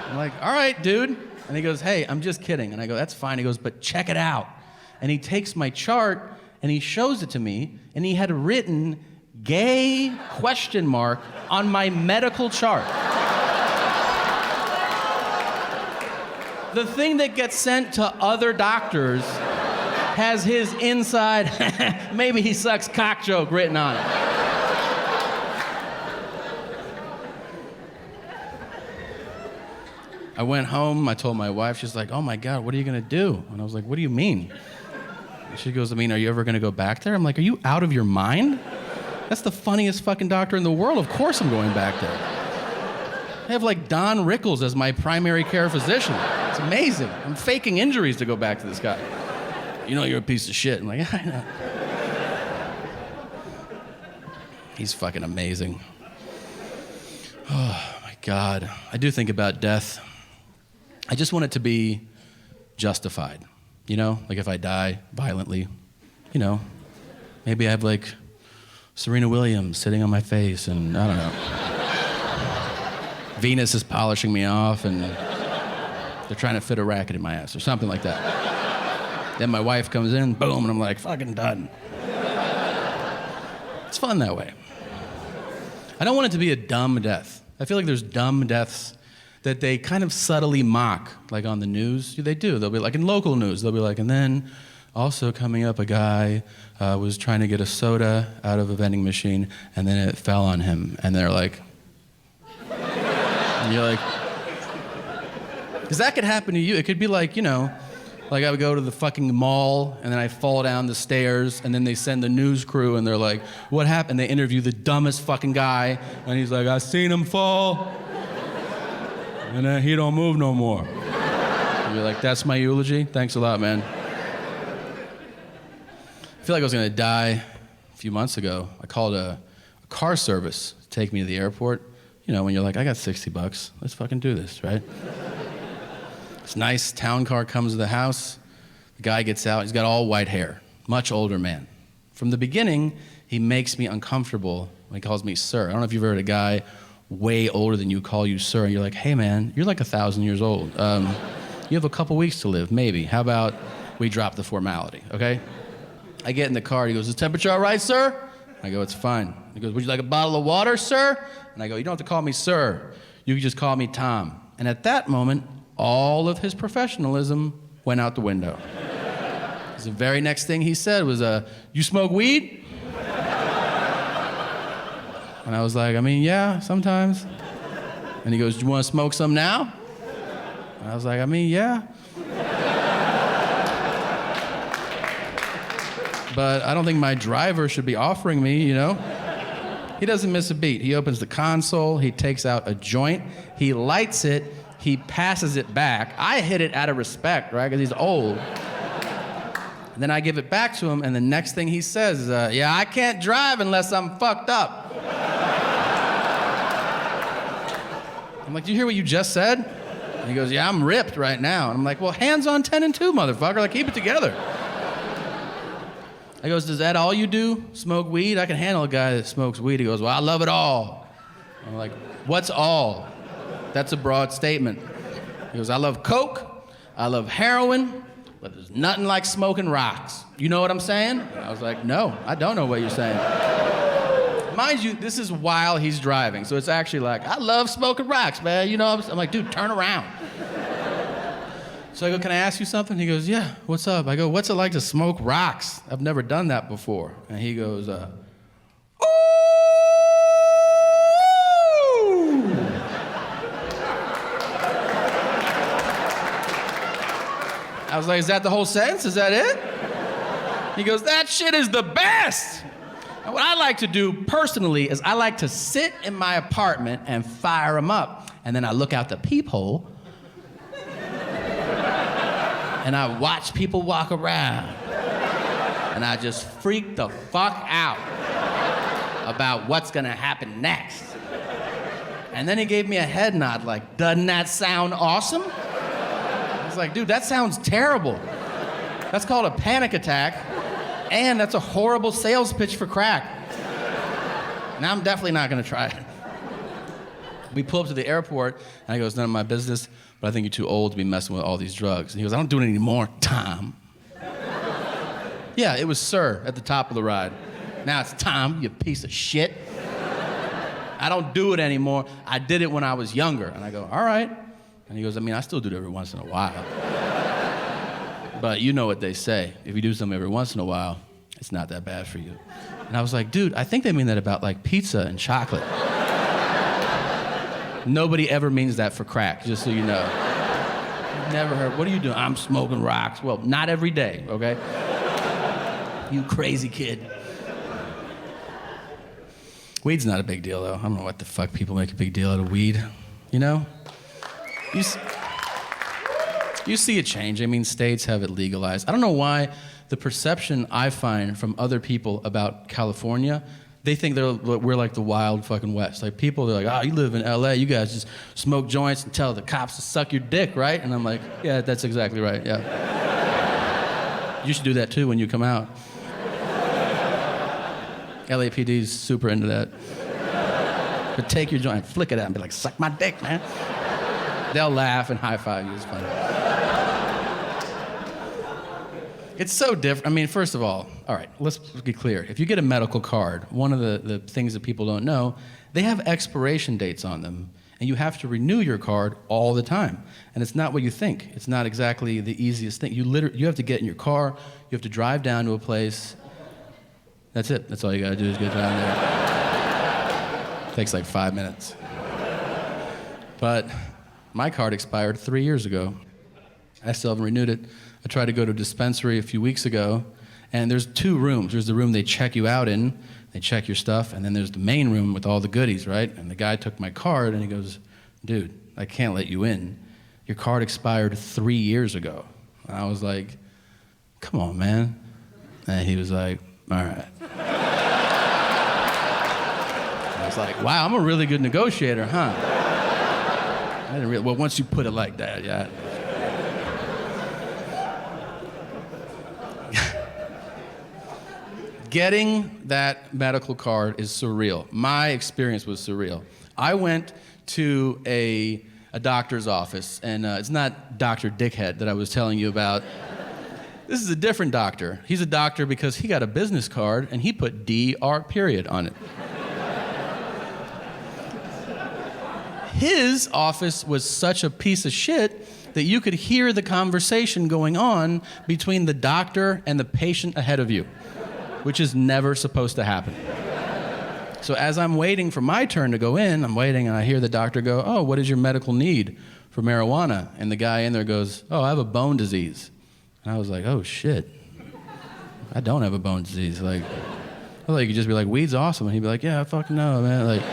Speaker 2: I'm like, all right, dude. And he goes, hey, I'm just kidding. And I go, that's fine. He goes, but check it out. And he takes my chart and he shows it to me, and he had written gay ? On my medical chart. The thing that gets sent to other doctors has his inside, maybe he sucks cock joke written on it. I went home, I told my wife, she's like, oh my God, what are you gonna do? And I was like, what do you mean? And she goes, I mean, are you ever gonna go back there? I'm like, are you out of your mind? That's the funniest fucking doctor in the world. Of course I'm going back there. I have like Don Rickles as my primary care physician. It's amazing. I'm faking injuries to go back to this guy. You know you're a piece of shit. I'm like, I know. He's fucking amazing. Oh my God. I do think about death. I just want it to be justified. You know, like if I die violently, you know, maybe I have like Serena Williams sitting on my face, and I don't know. Venus is polishing me off, and they're trying to fit a racket in my ass, or something like that. Then my wife comes in, boom, and I'm like, fucking done. It's fun that way. I don't want it to be a dumb death. I feel like there's dumb deaths that they kind of subtly mock, like on the news. They do. They'll be like, in local news, they'll be like, and then also coming up, a guy was trying to get a soda out of a vending machine, and then it fell on him. And they're like, and you're like, because that could happen to you. It could be like, you know, Like I would go to the fucking mall and then I fall down the stairs and then they send the news crew and they're like, what happened? They interview the dumbest fucking guy and he's like, I seen him fall and then he don't move no more. And you're like, that's my eulogy? Thanks a lot, man. I feel like I was gonna die a few months ago. I called a car service to take me to the airport. You know, when you're like, I got $60, let's fucking do this, right? This nice town car comes to the house. The guy gets out. He's got all white hair, much older man. From the beginning, he makes me uncomfortable when he calls me sir. I don't know if you've heard a guy way older than you call you sir, and you're like, hey man, you're like 1,000 years old. You have a couple weeks to live, maybe. How about we drop the formality, okay? I get in the car. He goes, is the temperature all right, sir? I go, it's fine. He goes, would you like a bottle of water, sir? And I go, you don't have to call me sir. You can just call me Tom. And at that moment, all of his professionalism went out the window. The very next thing he said was, you smoke weed? And I was like, I mean, yeah, sometimes. And he goes, do you want to smoke some now? And I was like, I mean, yeah. But I don't think my driver should be offering me, you know? He doesn't miss a beat. He opens the console, he takes out a joint, he lights it, he passes it back. I hit it out of respect, right? Because he's old. And then I give it back to him, and the next thing he says is, yeah, I can't drive unless I'm fucked up. I'm like, do you hear what you just said? And he goes, yeah, I'm ripped right now. And I'm like, well, hands on 10 and 2, motherfucker. Like, keep it together. I goes, is that all you do? Smoke weed? I can handle a guy that smokes weed. He goes, well, I love it all. I'm like, what's all? That's a broad statement. He goes, I love coke, I love heroin, but there's nothing like smoking rocks. You know what I'm saying? And I was like, no, I don't know what you're saying. Mind you, this is while he's driving, so it's actually like, I love smoking rocks, man. You know, I'm like, dude, turn around. So I go, can I ask you something? He goes, yeah, what's up? I go, what's it like to smoke rocks? I've never done that before. And he goes, ooh! I was like, is that the whole sentence? Is that it? He goes, that shit is the best. And what I like to do personally is I like to sit in my apartment and fire them up. And then I look out the peephole and I watch people walk around. And I just freak the fuck out about what's gonna happen next. And then he gave me a head nod like, doesn't that sound awesome? I was like, dude, that sounds terrible. That's called a panic attack, and that's a horrible sales pitch for crack. Now I'm definitely not gonna try it. We pull up to the airport, and I go, it's none of my business, but I think you're too old to be messing with all these drugs. And he goes, I don't do it anymore, Tom. Yeah, it was sir at the top of the ride. Now it's Tom, you piece of shit. I don't do it anymore. I did it when I was younger. And I go, all right. And he goes, I mean, I still do it every once in a while. But you know what they say. If you do something every once in a while, it's not that bad for you. And I was like, dude, I think they mean that about like pizza and chocolate. Nobody ever means that for crack, just so you know. I've never heard, what are you doing? I'm smoking rocks. Well, not every day, okay? You crazy kid. Weed's not a big deal, though. I don't know what the fuck people make a big deal out of weed, you know? You see a change. I mean, states have it legalized. I don't know why the perception I find from other people about California, they think we're like the wild fucking West. Like people, they're like, oh, you live in LA, you guys just smoke joints and tell the cops to suck your dick, right? And I'm like, yeah, that's exactly right, yeah. You should do that too when you come out. LAPD's super into that. But take your joint, flick it out and be like, suck my dick, man. They'll laugh and high-five you, it's funny. It's so different. I mean, first of all right, let's be clear. If you get a medical card, one of the things that people don't know, they have expiration dates on them, and you have to renew your card all the time. And it's not what you think. It's not exactly the easiest thing. You have to get in your car, you have to drive down to a place. That's it. That's all you gotta do is get down there. Takes like 5 minutes. But my card expired 3 years ago. I still haven't renewed it. I tried to go to a dispensary a few weeks ago, and there's 2 rooms. There's the room they check you out in, they check your stuff, and then there's the main room with all the goodies, right? And the guy took my card, and he goes, dude, I can't let you in. Your card expired 3 years ago. And I was like, come on, man. And he was like, all right. I was like, wow, I'm a really good negotiator, huh? I didn't really, well, once you put it like that, yeah. Getting that medical card is surreal. My experience was surreal. I went to a doctor's office, and it's not Dr. Dickhead that I was telling you about. This is a different doctor. He's a doctor because he got a business card, and he put DR period on it. His office was such a piece of shit that you could hear the conversation going on between the doctor and the patient ahead of you, which is never supposed to happen. So as I'm waiting for my turn to go in, I'm waiting and I hear the doctor go, oh, what is your medical need for marijuana? And the guy in there goes, oh, I have a bone disease. And I was like, oh shit, I don't have a bone disease. Like, I thought you could just be like, weed's awesome. And he'd be like, yeah, I fucking know, man. Like,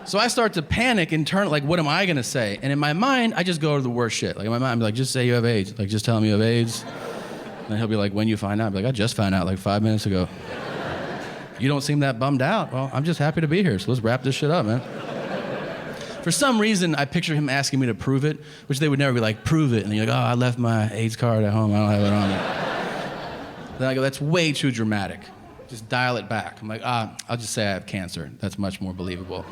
Speaker 2: so I start to panic and turn, like, what am I gonna say? And in my mind, I just go to the worst shit. Like in my mind, I'm like, just say you have AIDS. Like, just tell him you have AIDS. And then he'll be like, when you find out? I'll be like, I just found out like 5 minutes ago. You don't seem that bummed out. Well, I'm just happy to be here, so let's wrap this shit up, man. For some reason, I picture him asking me to prove it, which they would never be like, prove it. And you're like, oh, I left my AIDS card at home, I don't have it on me. Then I go, that's way too dramatic. Just dial it back. I'm like, I'll just say I have cancer. That's much more believable.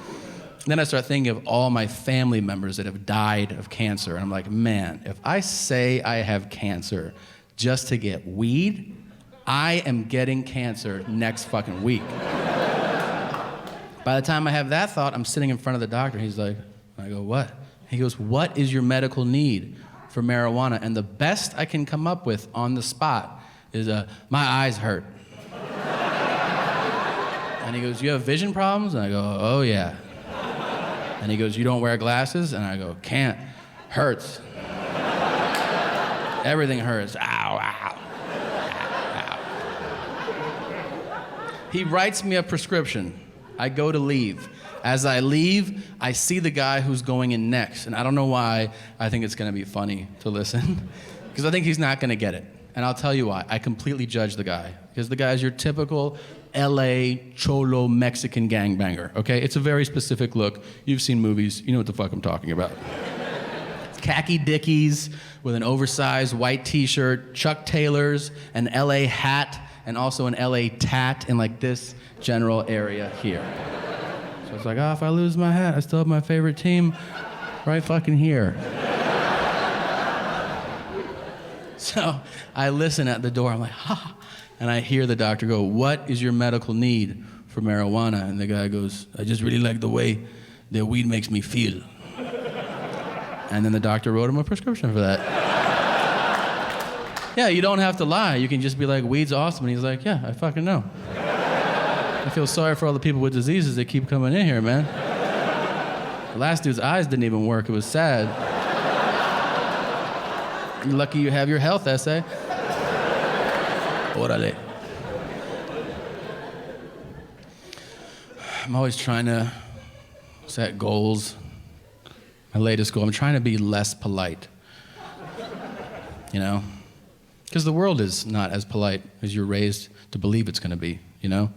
Speaker 2: And then I start thinking of all my family members that have died of cancer. And I'm like, man, if I say I have cancer just to get weed, I am getting cancer next fucking week. By the time I have that thought, I'm sitting in front of the doctor. He's like, I go, what? He goes, what is your medical need for marijuana? And the best I can come up with on the spot is, my eyes hurt. And he goes, you have vision problems? And I go, oh yeah. And he goes, you don't wear glasses? And I go, can't. Hurts. Everything hurts. Ow, ow. Ow, ow. He writes me a prescription. I go to leave. As I leave, I see the guy who's going in next. And I don't know why I think it's going to be funny to listen. Because I think he's not going to get it. And I'll tell you why. I completely judge the guy. Because the guy's your typical LA cholo Mexican gangbanger, okay? It's a very specific look. You've seen movies. You know what the fuck I'm talking about. Khaki Dickies with an oversized white t-shirt, Chuck Taylors, an LA hat, and also an LA tat in like this general area here. So it's like, oh, if I lose my hat, I still have my favorite team right fucking here. So I listen at the door. I'm like, ha. And I hear the doctor go, what is your medical need for marijuana? And the guy goes, I just really like the way the weed makes me feel. And then the doctor wrote him a prescription for that. Yeah, you don't have to lie. You can just be like, weed's awesome. And he's like, yeah, I fucking know. I feel sorry for all the people with diseases that keep coming in here, man. The last dude's eyes didn't even work. It was sad. You're lucky you have your health essay. Orale. I'm always trying to set goals. My latest goal, I'm trying to be less polite. You know? Because the world is not as polite as you're raised to believe it's going to be, you know?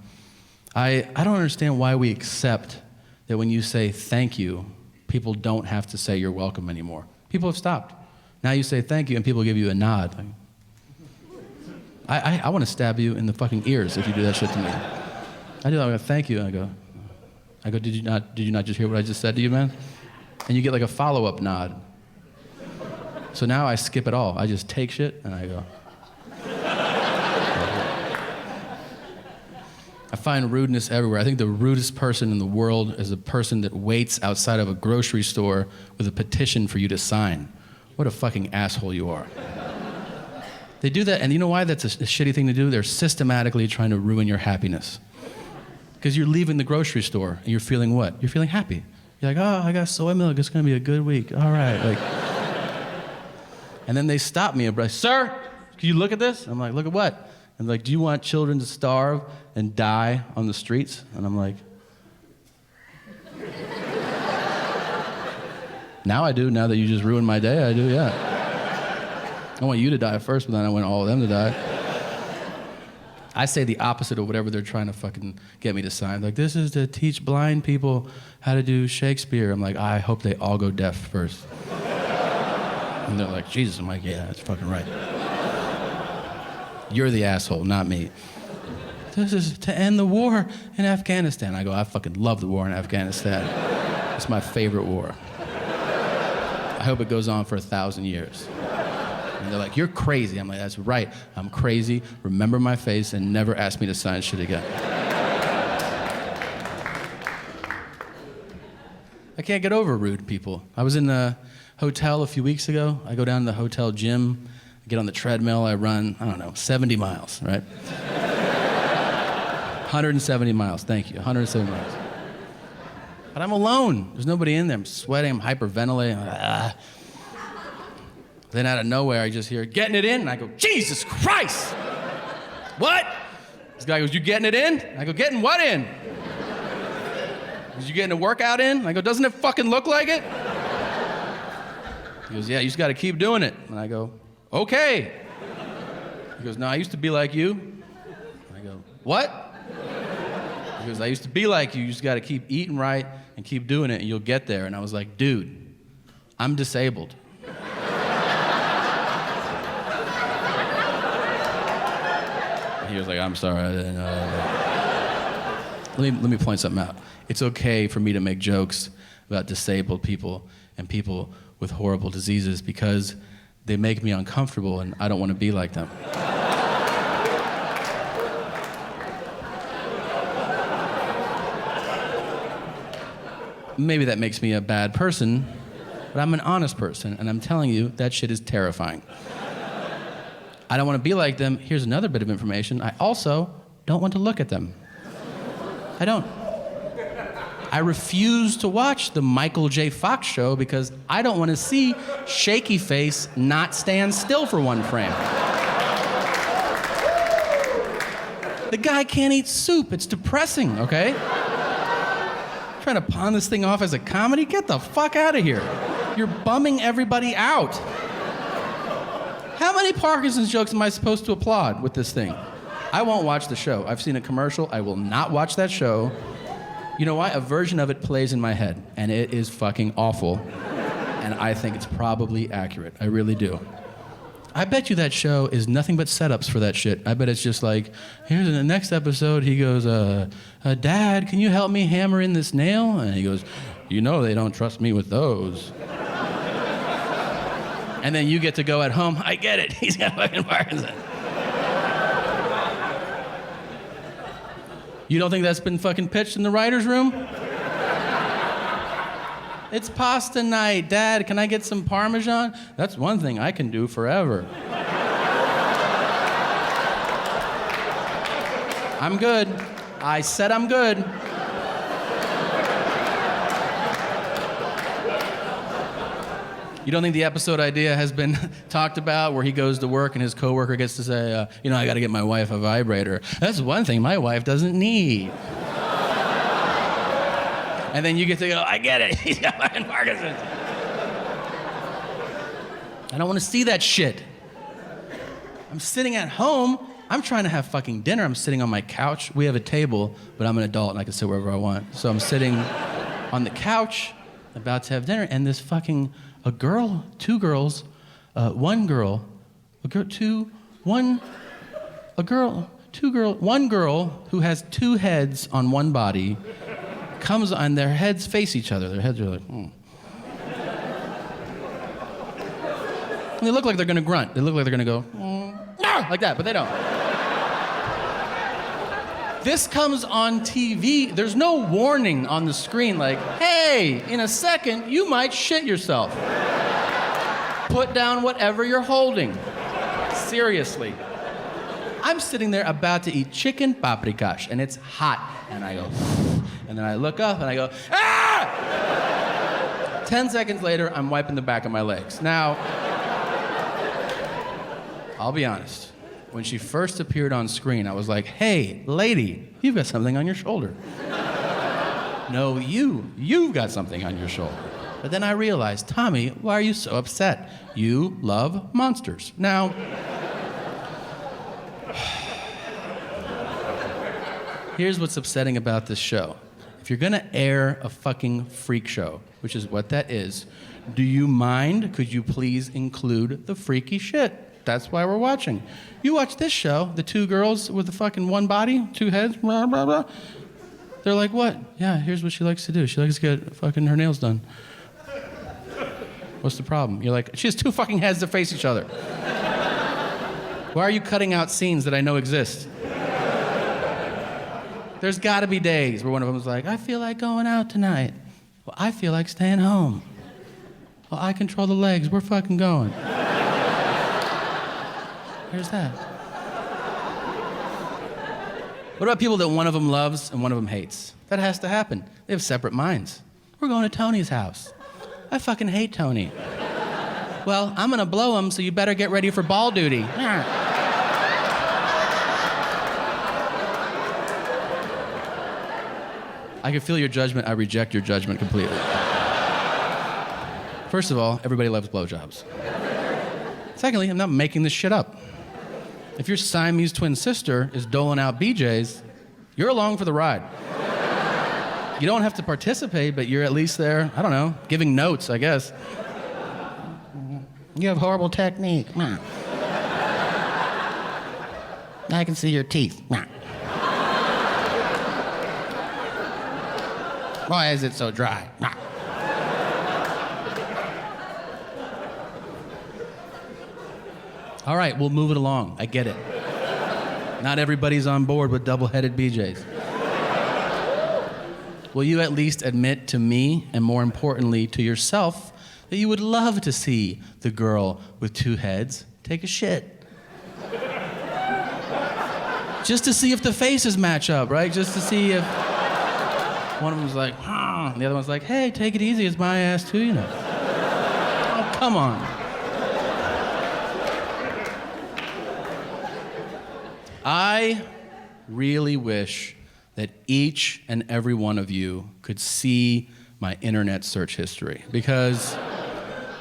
Speaker 2: I don't understand why we accept that when you say thank you, people don't have to say you're welcome anymore. People have stopped. Now you say thank you and people give you a nod. Like, I want to stab you in the fucking ears if you do that shit to me. I do that, I go, thank you, and I go, did you not just hear what I just said to you, man? And you get like a follow-up nod. So now I skip it all. I just take shit and I go. I find rudeness everywhere. I think the rudest person in the world is a person that waits outside of a grocery store with a petition for you to sign. What a fucking asshole you are. They do that, and you know why that's a shitty thing to do? They're systematically trying to ruin your happiness. Because you're leaving the grocery store, and you're feeling what? You're feeling happy. You're like, oh, I got soy milk, it's gonna be a good week. All right, like. And then they stop me and be like, sir, can you look at this? I'm like, look at what? And like, do you want children to starve and die on the streets? And I'm like, now I do. Now that you just ruined my day, I do, yeah. I want you to die first, but then I want all of them to die. I say the opposite of whatever they're trying to fucking get me to sign. Like, this is to teach blind people how to do Shakespeare. I'm like, I hope they all go deaf first. And they're like, Jesus. I'm like, yeah, that's fucking right. You're the asshole, not me. This is to end the war in Afghanistan. I go, I fucking love the war in Afghanistan. It's my favorite war. I hope it goes on for 1,000 years. And they're like, you're crazy. I'm like, that's right. I'm crazy. Remember my face and never ask me to sign shit again. I can't get over rude people. I was in a hotel a few weeks ago. I go down to the hotel gym, I get on the treadmill, I run, 70 miles, right? 170 miles, thank you, 170 miles. But I'm alone. There's nobody in there. I'm sweating, I'm hyperventilating. Then out of nowhere, I just hear, getting it in? And I go, Jesus Christ! What? This guy goes, you getting it in? I go, getting what in? He goes, you getting a workout in? I go, doesn't it fucking look like it? He goes, yeah, you just gotta keep doing it. And I go, okay. He goes, no, I used to be like you. I go, what? He goes, I used to be like you. You just gotta keep eating right and keep doing it and you'll get there. And I was like, dude, I'm disabled. He was like, I'm sorry, I didn't know. Let me point something out. It's okay for me to make jokes about disabled people and people with horrible diseases because they make me uncomfortable and I don't want to be like them. Maybe that makes me a bad person, but I'm an honest person and I'm telling you that shit is terrifying. I don't want to be like them. Here's another bit of information. I also don't want to look at them. I don't. I refuse to watch the Michael J. Fox show because I don't want to see shaky face not stand still for one frame. The guy can't eat soup. It's depressing, okay? Trying to pawn this thing off as a comedy? Get the fuck out of here. You're bumming everybody out. How many Parkinson's jokes am I supposed to applaud with this thing? I won't watch the show. I've seen a commercial. I will not watch that show. You know why? A version of it plays in my head, and it is fucking awful. And I think it's probably accurate. I really do. I bet you that show is nothing but setups for that shit. I bet it's just like, here's in the next episode, he goes, Dad, can you help me hammer in this nail? And he goes, you know they don't trust me with those. And then you get to go at home, I get it, he's got fucking Parkinson's. You don't think that's been fucking pitched in the writer's room? It's pasta night. Dad, can I get some Parmesan? That's one thing I can do forever. I'm good. I said I'm good. You don't think the episode idea has been talked about where he goes to work and his coworker gets to say, I gotta get my wife a vibrator. That's one thing my wife doesn't need. And then you get to go, I get it, he's got fucking Parkinson's. I don't want to see that shit. I'm sitting at home, I'm trying to have fucking dinner, I'm sitting on my couch. We have a table, but I'm an adult and I can sit wherever I want. So I'm sitting on the couch, about to have dinner, and this fucking, two girls one girl who has two heads on one body comes on, their heads face each other. Their heads are like, And they look like they're gonna grunt. They look like they're gonna go, like that, but they don't. This comes on TV. There's no warning on the screen like, hey, in a second, you might shit yourself. Put down whatever you're holding. Seriously. I'm sitting there about to eat chicken paprikash, and it's hot. And I go, and then I look up and I go, ah! 10 seconds later, I'm wiping the back of my legs. Now, I'll be honest. When she first appeared on screen, I was like, hey, lady, you've got something on your shoulder. No, you've got something on your shoulder. But then I realized, Tommy, why are you so upset? You love monsters. Now, here's what's upsetting about this show. If you're gonna air a fucking freak show, which is what that is, do you mind? Could you please include the freaky shit? That's why we're watching. You watch this show, the two girls with the fucking one body, two heads, blah, blah, blah. They're like, what? Yeah, here's what she likes to do. She likes to get fucking her nails done. What's the problem? You're like, she has two fucking heads that face each other. Why are you cutting out scenes that I know exist? There's gotta be days where one of them is like, I feel like going out tonight. Well, I feel like staying home. Well, I control the legs. We're fucking going. Here's that. What about people that one of them loves and one of them hates? That has to happen. They have separate minds. We're going to Tony's house. I fucking hate Tony. Well, I'm gonna blow him, so you better get ready for ball duty. I can feel your judgment. I reject your judgment completely. First of all, everybody loves blowjobs. Secondly, I'm not making this shit up. If your Siamese twin sister is doling out BJs, you're along for the ride. You don't have to participate, but you're at least there, I don't know, giving notes, I guess. You have horrible technique. I can see your teeth. Why is it so dry? All right, we'll move it along. I get it. Not everybody's on board with double-headed BJs. Will you at least admit to me, and more importantly to yourself, that you would love to see the girl with two heads take a shit? Just to see if the faces match up, right? Just to see if one of them's like, and the other one's like, hey, take it easy, it's my ass too, you know. Oh, come on. I really wish that each and every one of you could see my internet search history, because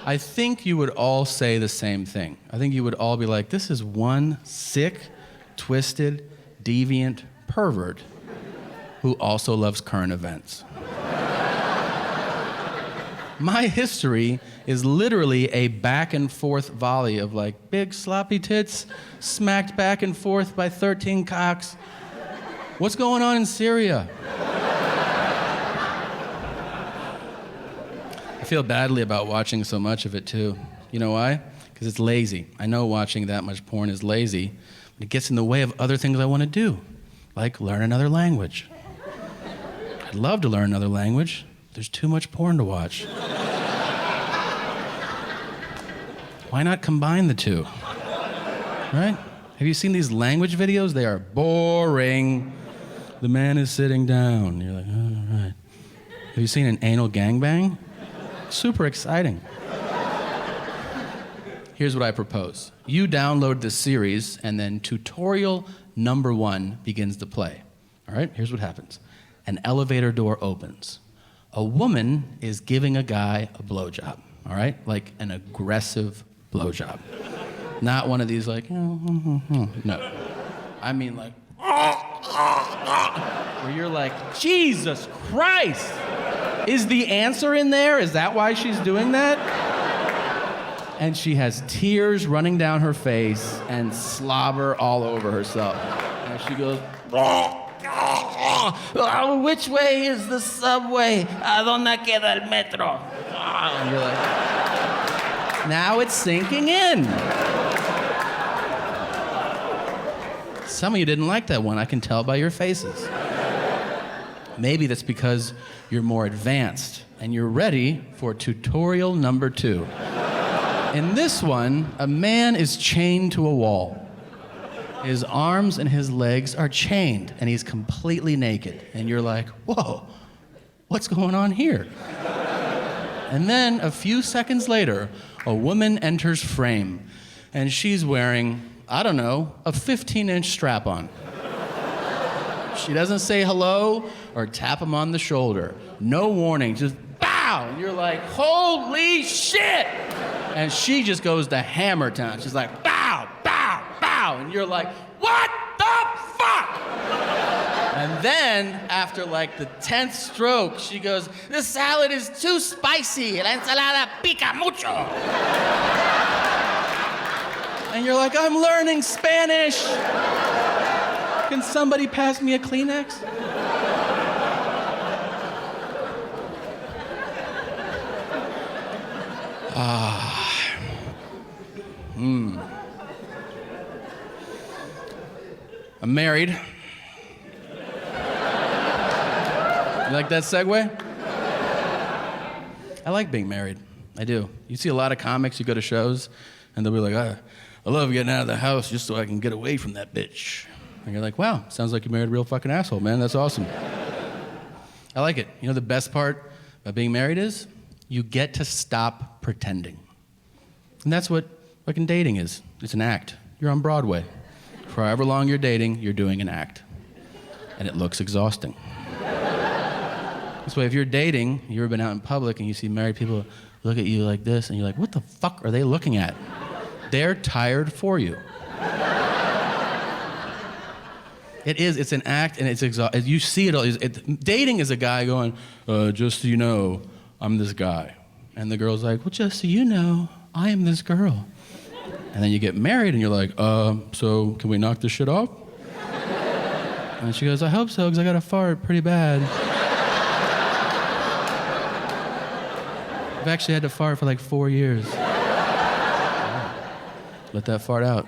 Speaker 2: I think you would all say the same thing. I think you would all be like, this is one sick, twisted, deviant pervert who also loves current events. My history is literally a back and forth volley of like big sloppy tits smacked back and forth by 13 cocks. What's going on in Syria? I feel badly about watching so much of it too. You know why? Because it's lazy. I know watching that much porn is lazy, but it gets in the way of other things I want to do, like learn another language. I'd love to learn another language. There's too much porn to watch. Why not combine the two? Right? Have you seen these language videos? They are boring. The man is sitting down. You're like, all right. Have you seen an anal gangbang? Super exciting. Here's what I propose. You download this series, and then tutorial number 1 begins to play. All right? Here's what happens. An elevator door opens. A woman is giving a guy a blowjob, all right? Like an aggressive blowjob. Not one of these like, no. I mean like, where you're like, Jesus Christ! Is the answer in there? Is that why she's doing that? And she has tears running down her face and slobber all over herself. And she goes, which way is the subway? ¿A dónde queda el metro? And you're like, now it's sinking in. Some of you didn't like that one. I can tell by your faces. Maybe that's because you're more advanced and you're ready for tutorial number 2. In this one, a man is chained to a wall. His arms and his legs are chained, and he's completely naked. And you're like, whoa, what's going on here? And then, a few seconds later, a woman enters frame, and she's wearing, I don't know, a 15-inch strap-on. She doesn't say hello or tap him on the shoulder. No warning, just bow. And you're like, holy shit! And she just goes to hammer time. She's like, bow, bow, bow. And you're like, what the fuck? And then, after like the 10th stroke, she goes, this salad is too spicy. La ensalada pica mucho. And you're like, I'm learning Spanish. Can somebody pass me a Kleenex? I'm married. You like that segue? I like being married. I do. You see a lot of comics, you go to shows, and they'll be like, I love getting out of the house just so I can get away from that bitch. And you're like, wow, sounds like you married a real fucking asshole, man. That's awesome. I like it. You know the best part about being married is you get to stop pretending. And that's what fucking dating is. It's an act. You're on Broadway. For however long you're dating, you're doing an act. And it looks exhausting. This way, if you're dating, you've ever been out in public and you see married people look at you like this, and you're like, what the fuck are they looking at? They're tired for you. It's an act, and it's exhausting. You see it all. Dating is a guy going, just so you know, I'm this guy. And the girl's like, well, just so you know, I am this girl. And then you get married, and you're like, so can we knock this shit off? And she goes, I hope so, because I got to fart pretty bad. I've actually had to fart for like 4 years. Let that fart out.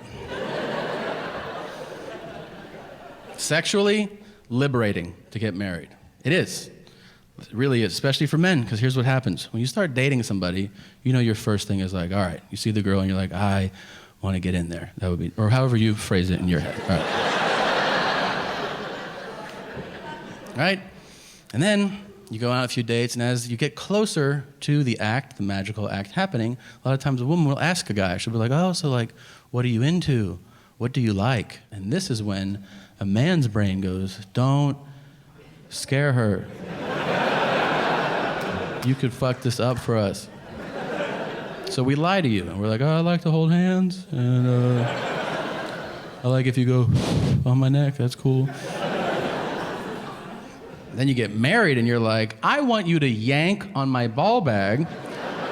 Speaker 2: Sexually liberating to get married. It is. It really is, especially for men, because here's what happens. When you start dating somebody, you know your first thing is like, all right, you see the girl and you're like, I want to get in there. That would be, or however you phrase it in your head. All right. Right? And then you go on a few dates, and as you get closer to the act, the magical act happening, a lot of times a woman will ask a guy, she'll be like, oh, so like, what are you into? What do you like? And this is when a man's brain goes, don't scare her. You could fuck this up for us. So we lie to you, and we're like, oh, I like to hold hands, and I like if you go on my neck, that's cool. Then you get married, and you're like, I want you to yank on my ball bag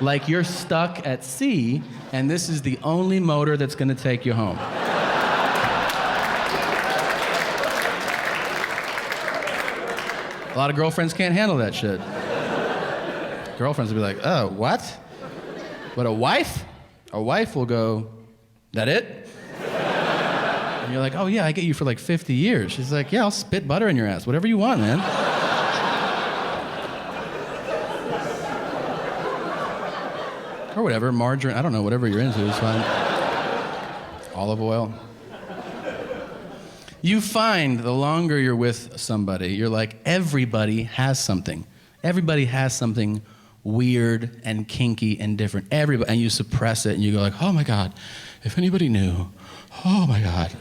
Speaker 2: like you're stuck at sea, and this is the only motor that's gonna take you home. A lot of girlfriends can't handle that shit. Girlfriends will be like, oh, what? But a wife will go, that it? And you're like, oh yeah, I get you for like 50 years. She's like, yeah, I'll spit butter in your ass, whatever you want, man. Or whatever, margarine, I don't know, whatever you're into is fine. Olive oil. You find the longer you're with somebody, you're like, everybody has something. Everybody has something weird and kinky and different. Everybody, and you suppress it and you go like, oh my God, if anybody knew, oh my God,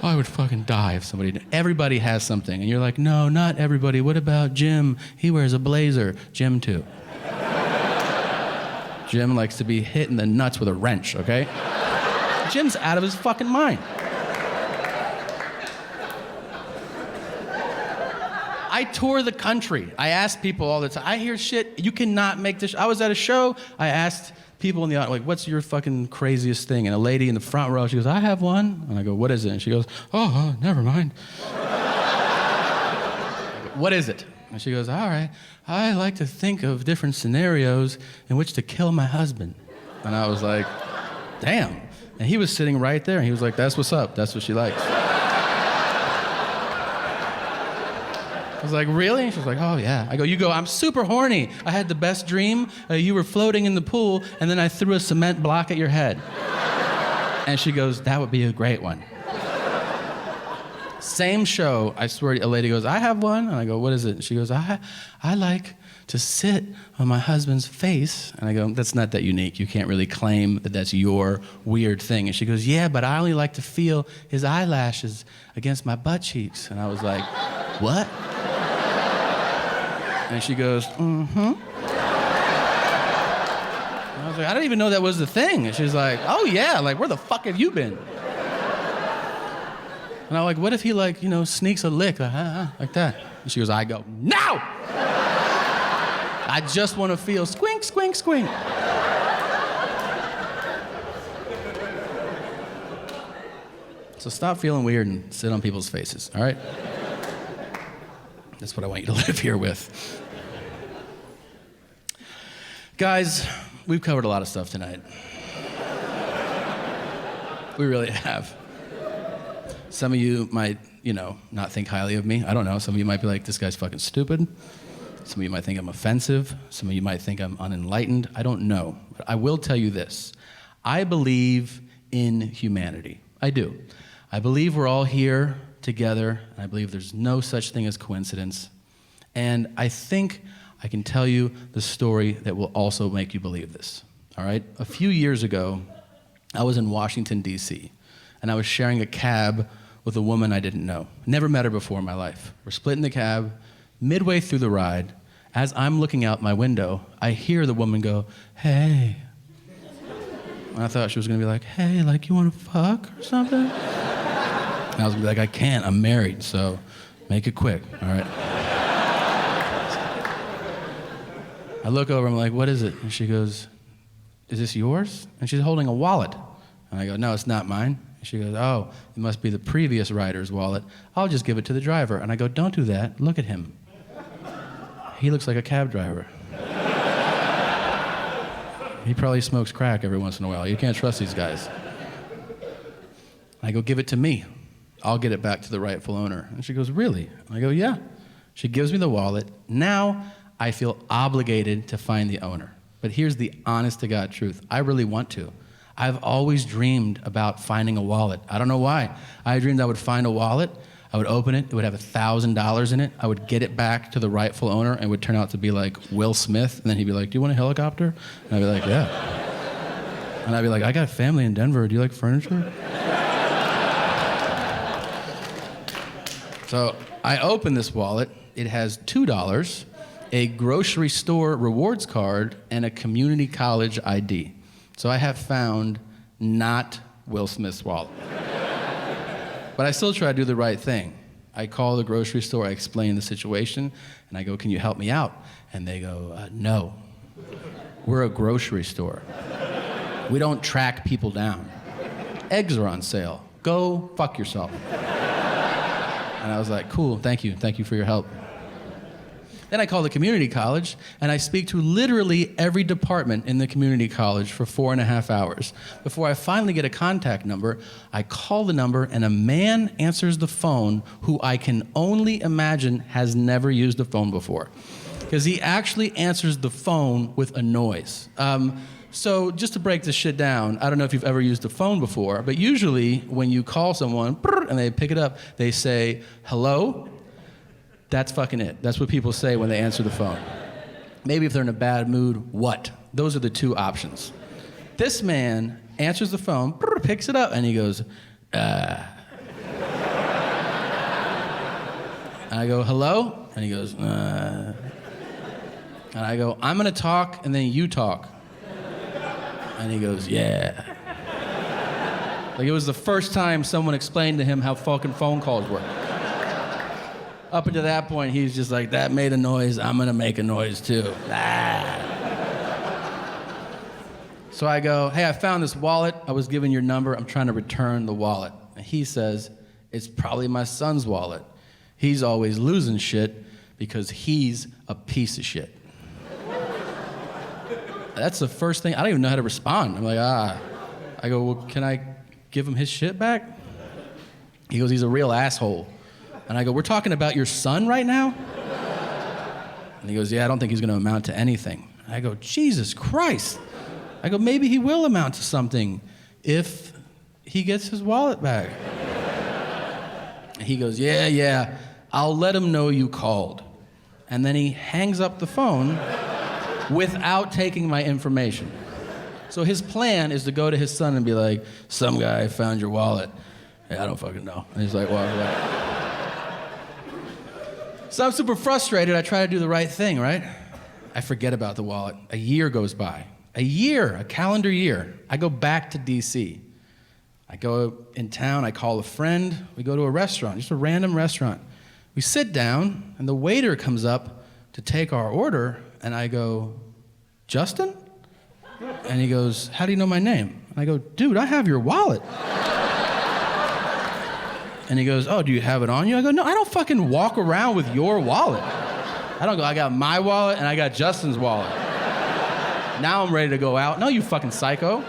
Speaker 2: I would fucking die if somebody knew. Everybody has something. And you're like, no, not everybody. What about Jim? He wears a blazer. Jim too. Jim likes to be hit in the nuts with a wrench, okay? Jim's out of his fucking mind. I tour the country. I ask people all the time. I hear shit, you cannot make this. I was at a show, I asked people in the audience, like, what's your fucking craziest thing? And a lady in the front row, she goes, I have one. And I go, what is it? And she goes, oh, never mind. What is it? And she goes, all right, I like to think of different scenarios in which to kill my husband. And I was like, damn. And he was sitting right there, and he was like, that's what's up, that's what she likes. I was like, really? And she was like, oh yeah. I go, you go, I'm super horny. I had the best dream. You were floating in the pool, and then I threw a cement block at your head. And she goes, that would be a great one. Same show, I swear, a lady goes, I have one. And I go, what is it? And she goes, I like to sit on my husband's face. And I go, that's not that unique. You can't really claim that that's your weird thing. And she goes, yeah, but I only like to feel his eyelashes against my butt cheeks. And I was like, what? And she goes, mm-hmm. And I was like, I didn't even know that was the thing. And she's like, oh yeah, like where the fuck have you been? And I'm like, what if he like, sneaks a lick like that? And she goes, I go, no! I just want to feel squink, squink, squink. So stop feeling weird and sit on people's faces, all right? That's what I want you to live here with. Guys, we've covered a lot of stuff tonight. We really have. Some of you might, not think highly of me. I don't know. Some of you might be like, this guy's fucking stupid. Some of you might think I'm offensive. Some of you might think I'm unenlightened. I don't know. But I will tell you this. I believe in humanity. I do. I believe we're all here together. I believe there's no such thing as coincidence. And I think I can tell you the story that will also make you believe this. All right? A few years ago, I was in Washington, D.C., and I was sharing a cab with a woman I didn't know. Never met her before in my life. We're splitting the cab. Midway through the ride, as I'm looking out my window, I hear the woman go, hey. And I thought she was gonna be like, hey, like you wanna fuck or something? And I was gonna be like, I can't, I'm married, so make it quick, all right? I look over, I'm like, what is it? And she goes, is this yours? And she's holding a wallet. And I go, no, it's not mine. And she goes, oh, it must be the previous rider's wallet. I'll just give it to the driver. And I go, don't do that. Look at him. He looks like a cab driver. He probably smokes crack every once in a while. You can't trust these guys. I go, give it to me. I'll get it back to the rightful owner. And she goes, really? And I go, yeah. She gives me the wallet. Now I feel obligated to find the owner. But here's the honest-to-God truth. I really want to. I've always dreamed about finding a wallet. I don't know why. I dreamed I would find a wallet, I would open it would have $1,000 in it, I would get it back to the rightful owner, and it would turn out to be like Will Smith, and then he'd be like, do you want a helicopter? And I'd be like, yeah. And I'd be like, I got a family in Denver, do you like furniture? So I open this wallet, it has $2, a grocery store rewards card, and a community college ID. So I have found not Will Smith's wallet. But I still try to do the right thing. I call the grocery store, I explain the situation, and I go, can you help me out? And they go, no. We're a grocery store. We don't track people down. Eggs are on sale. Go fuck yourself. And I was like, cool, thank you for your help. Then I call the community college, and I speak to literally every department in the community college for 4.5 hours. Before I finally get a contact number, I call the number, and a man answers the phone who I can only imagine has never used a phone before. Because he actually answers the phone with a noise. So just to break this shit down, I don't know if you've ever used a phone before, but usually when you call someone, and they pick it up, they say, hello? That's fucking it. That's what people say when they answer the phone. Maybe if they're in a bad mood, what? Those are the two options. This man answers the phone, picks it up, and he goes, And I go, hello? And he goes, And I go, I'm gonna talk, and then you talk. And he goes, yeah. Like it was the first time someone explained to him how fucking phone calls work. Up until that point, he's just like, that made a noise, I'm gonna make a noise too. So I go, hey, I found this wallet. I was given your number. I'm trying to return the wallet. And he says, it's probably my son's wallet. He's always losing shit because he's a piece of shit. That's the first thing. I don't even know how to respond. I'm like, I go, well, can I give him his shit back? He goes, he's a real asshole. And I go, we're talking about your son right now? And he goes, yeah, I don't think he's gonna amount to anything. And I go, Jesus Christ. I go, maybe he will amount to something if he gets his wallet back. And he goes, yeah, I'll let him know you called. And then he hangs up the phone without taking my information. So his plan is to go to his son and be like, some guy found your wallet. Hey, I don't fucking know. And he's like, well. So I'm super frustrated. I try to do the right thing, right? I forget about the wallet. A year goes by. A calendar year. I go back to DC. I go in town, I call a friend, we go to a restaurant, just a random restaurant. We sit down, and the waiter comes up to take our order, and I go, Justin? And he goes, how do you know my name? And I go, dude, I have your wallet. And he goes, oh, do you have it on you? I go, no, I don't fucking walk around with your wallet. I don't go, I got my wallet and I got Justin's wallet. Now I'm ready to go out. No, you fucking psycho.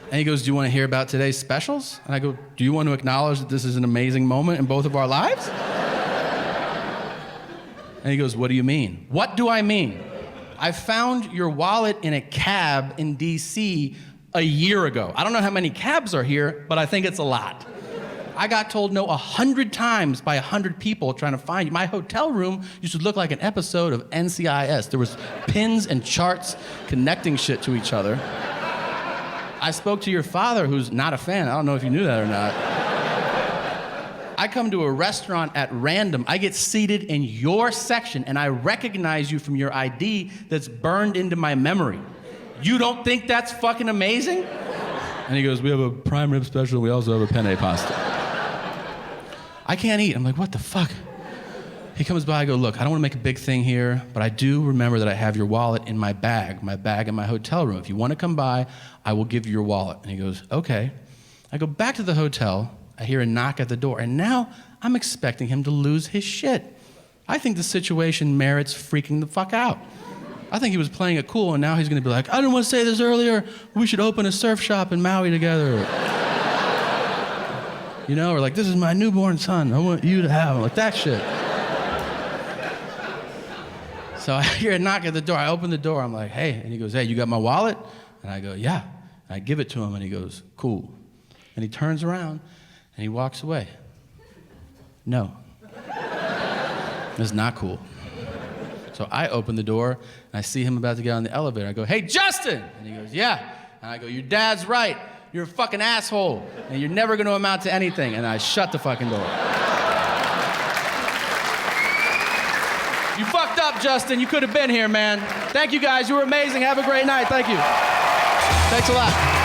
Speaker 2: And he goes, do you want to hear about today's specials? And I go, do you want to acknowledge that this is an amazing moment in both of our lives? And he goes, what do you mean? What do I mean? I found your wallet in a cab in DC a year ago. I don't know how many cabs are here, but I think it's a lot. I got told no 100 times by 100 people trying to find you. My hotel room used to look like an episode of NCIS. There was pins and charts connecting shit to each other. I spoke to your father, who's not a fan. I don't know if you knew that or not. I come to a restaurant at random. I get seated in your section, and I recognize you from your ID that's burned into my memory. You don't think that's fucking amazing? And he goes, we have a prime rib special. We also have a penne pasta. I can't eat. I'm like, what the fuck? He comes by, I go, look, I don't want to make a big thing here, but I do remember that I have your wallet in my bag in my hotel room. If you want to come by, I will give you your wallet. And he goes, okay. I go back to the hotel, I hear a knock at the door, and now I'm expecting him to lose his shit. I think the situation merits freaking the fuck out. I think he was playing it cool, and now he's gonna be like, I didn't want to say this earlier, we should open a surf shop in Maui together. You know, or like, this is my newborn son, I want you to have him, like that shit. So I hear a knock at the door. I open the door. I'm like, hey. And he goes, hey, you got my wallet? And I go, yeah. And I give it to him, and he goes, cool. And he turns around, and he walks away. No. It's not cool. So I open the door, and I see him about to get on the elevator. I go, hey, Justin! And he goes, yeah. And I go, your dad's right. You're a fucking asshole, and you're never going to amount to anything. And I shut the fucking door. You fucked up, Justin. You could have been here, man. Thank you, guys. You were amazing. Have a great night. Thank you. Thanks a lot.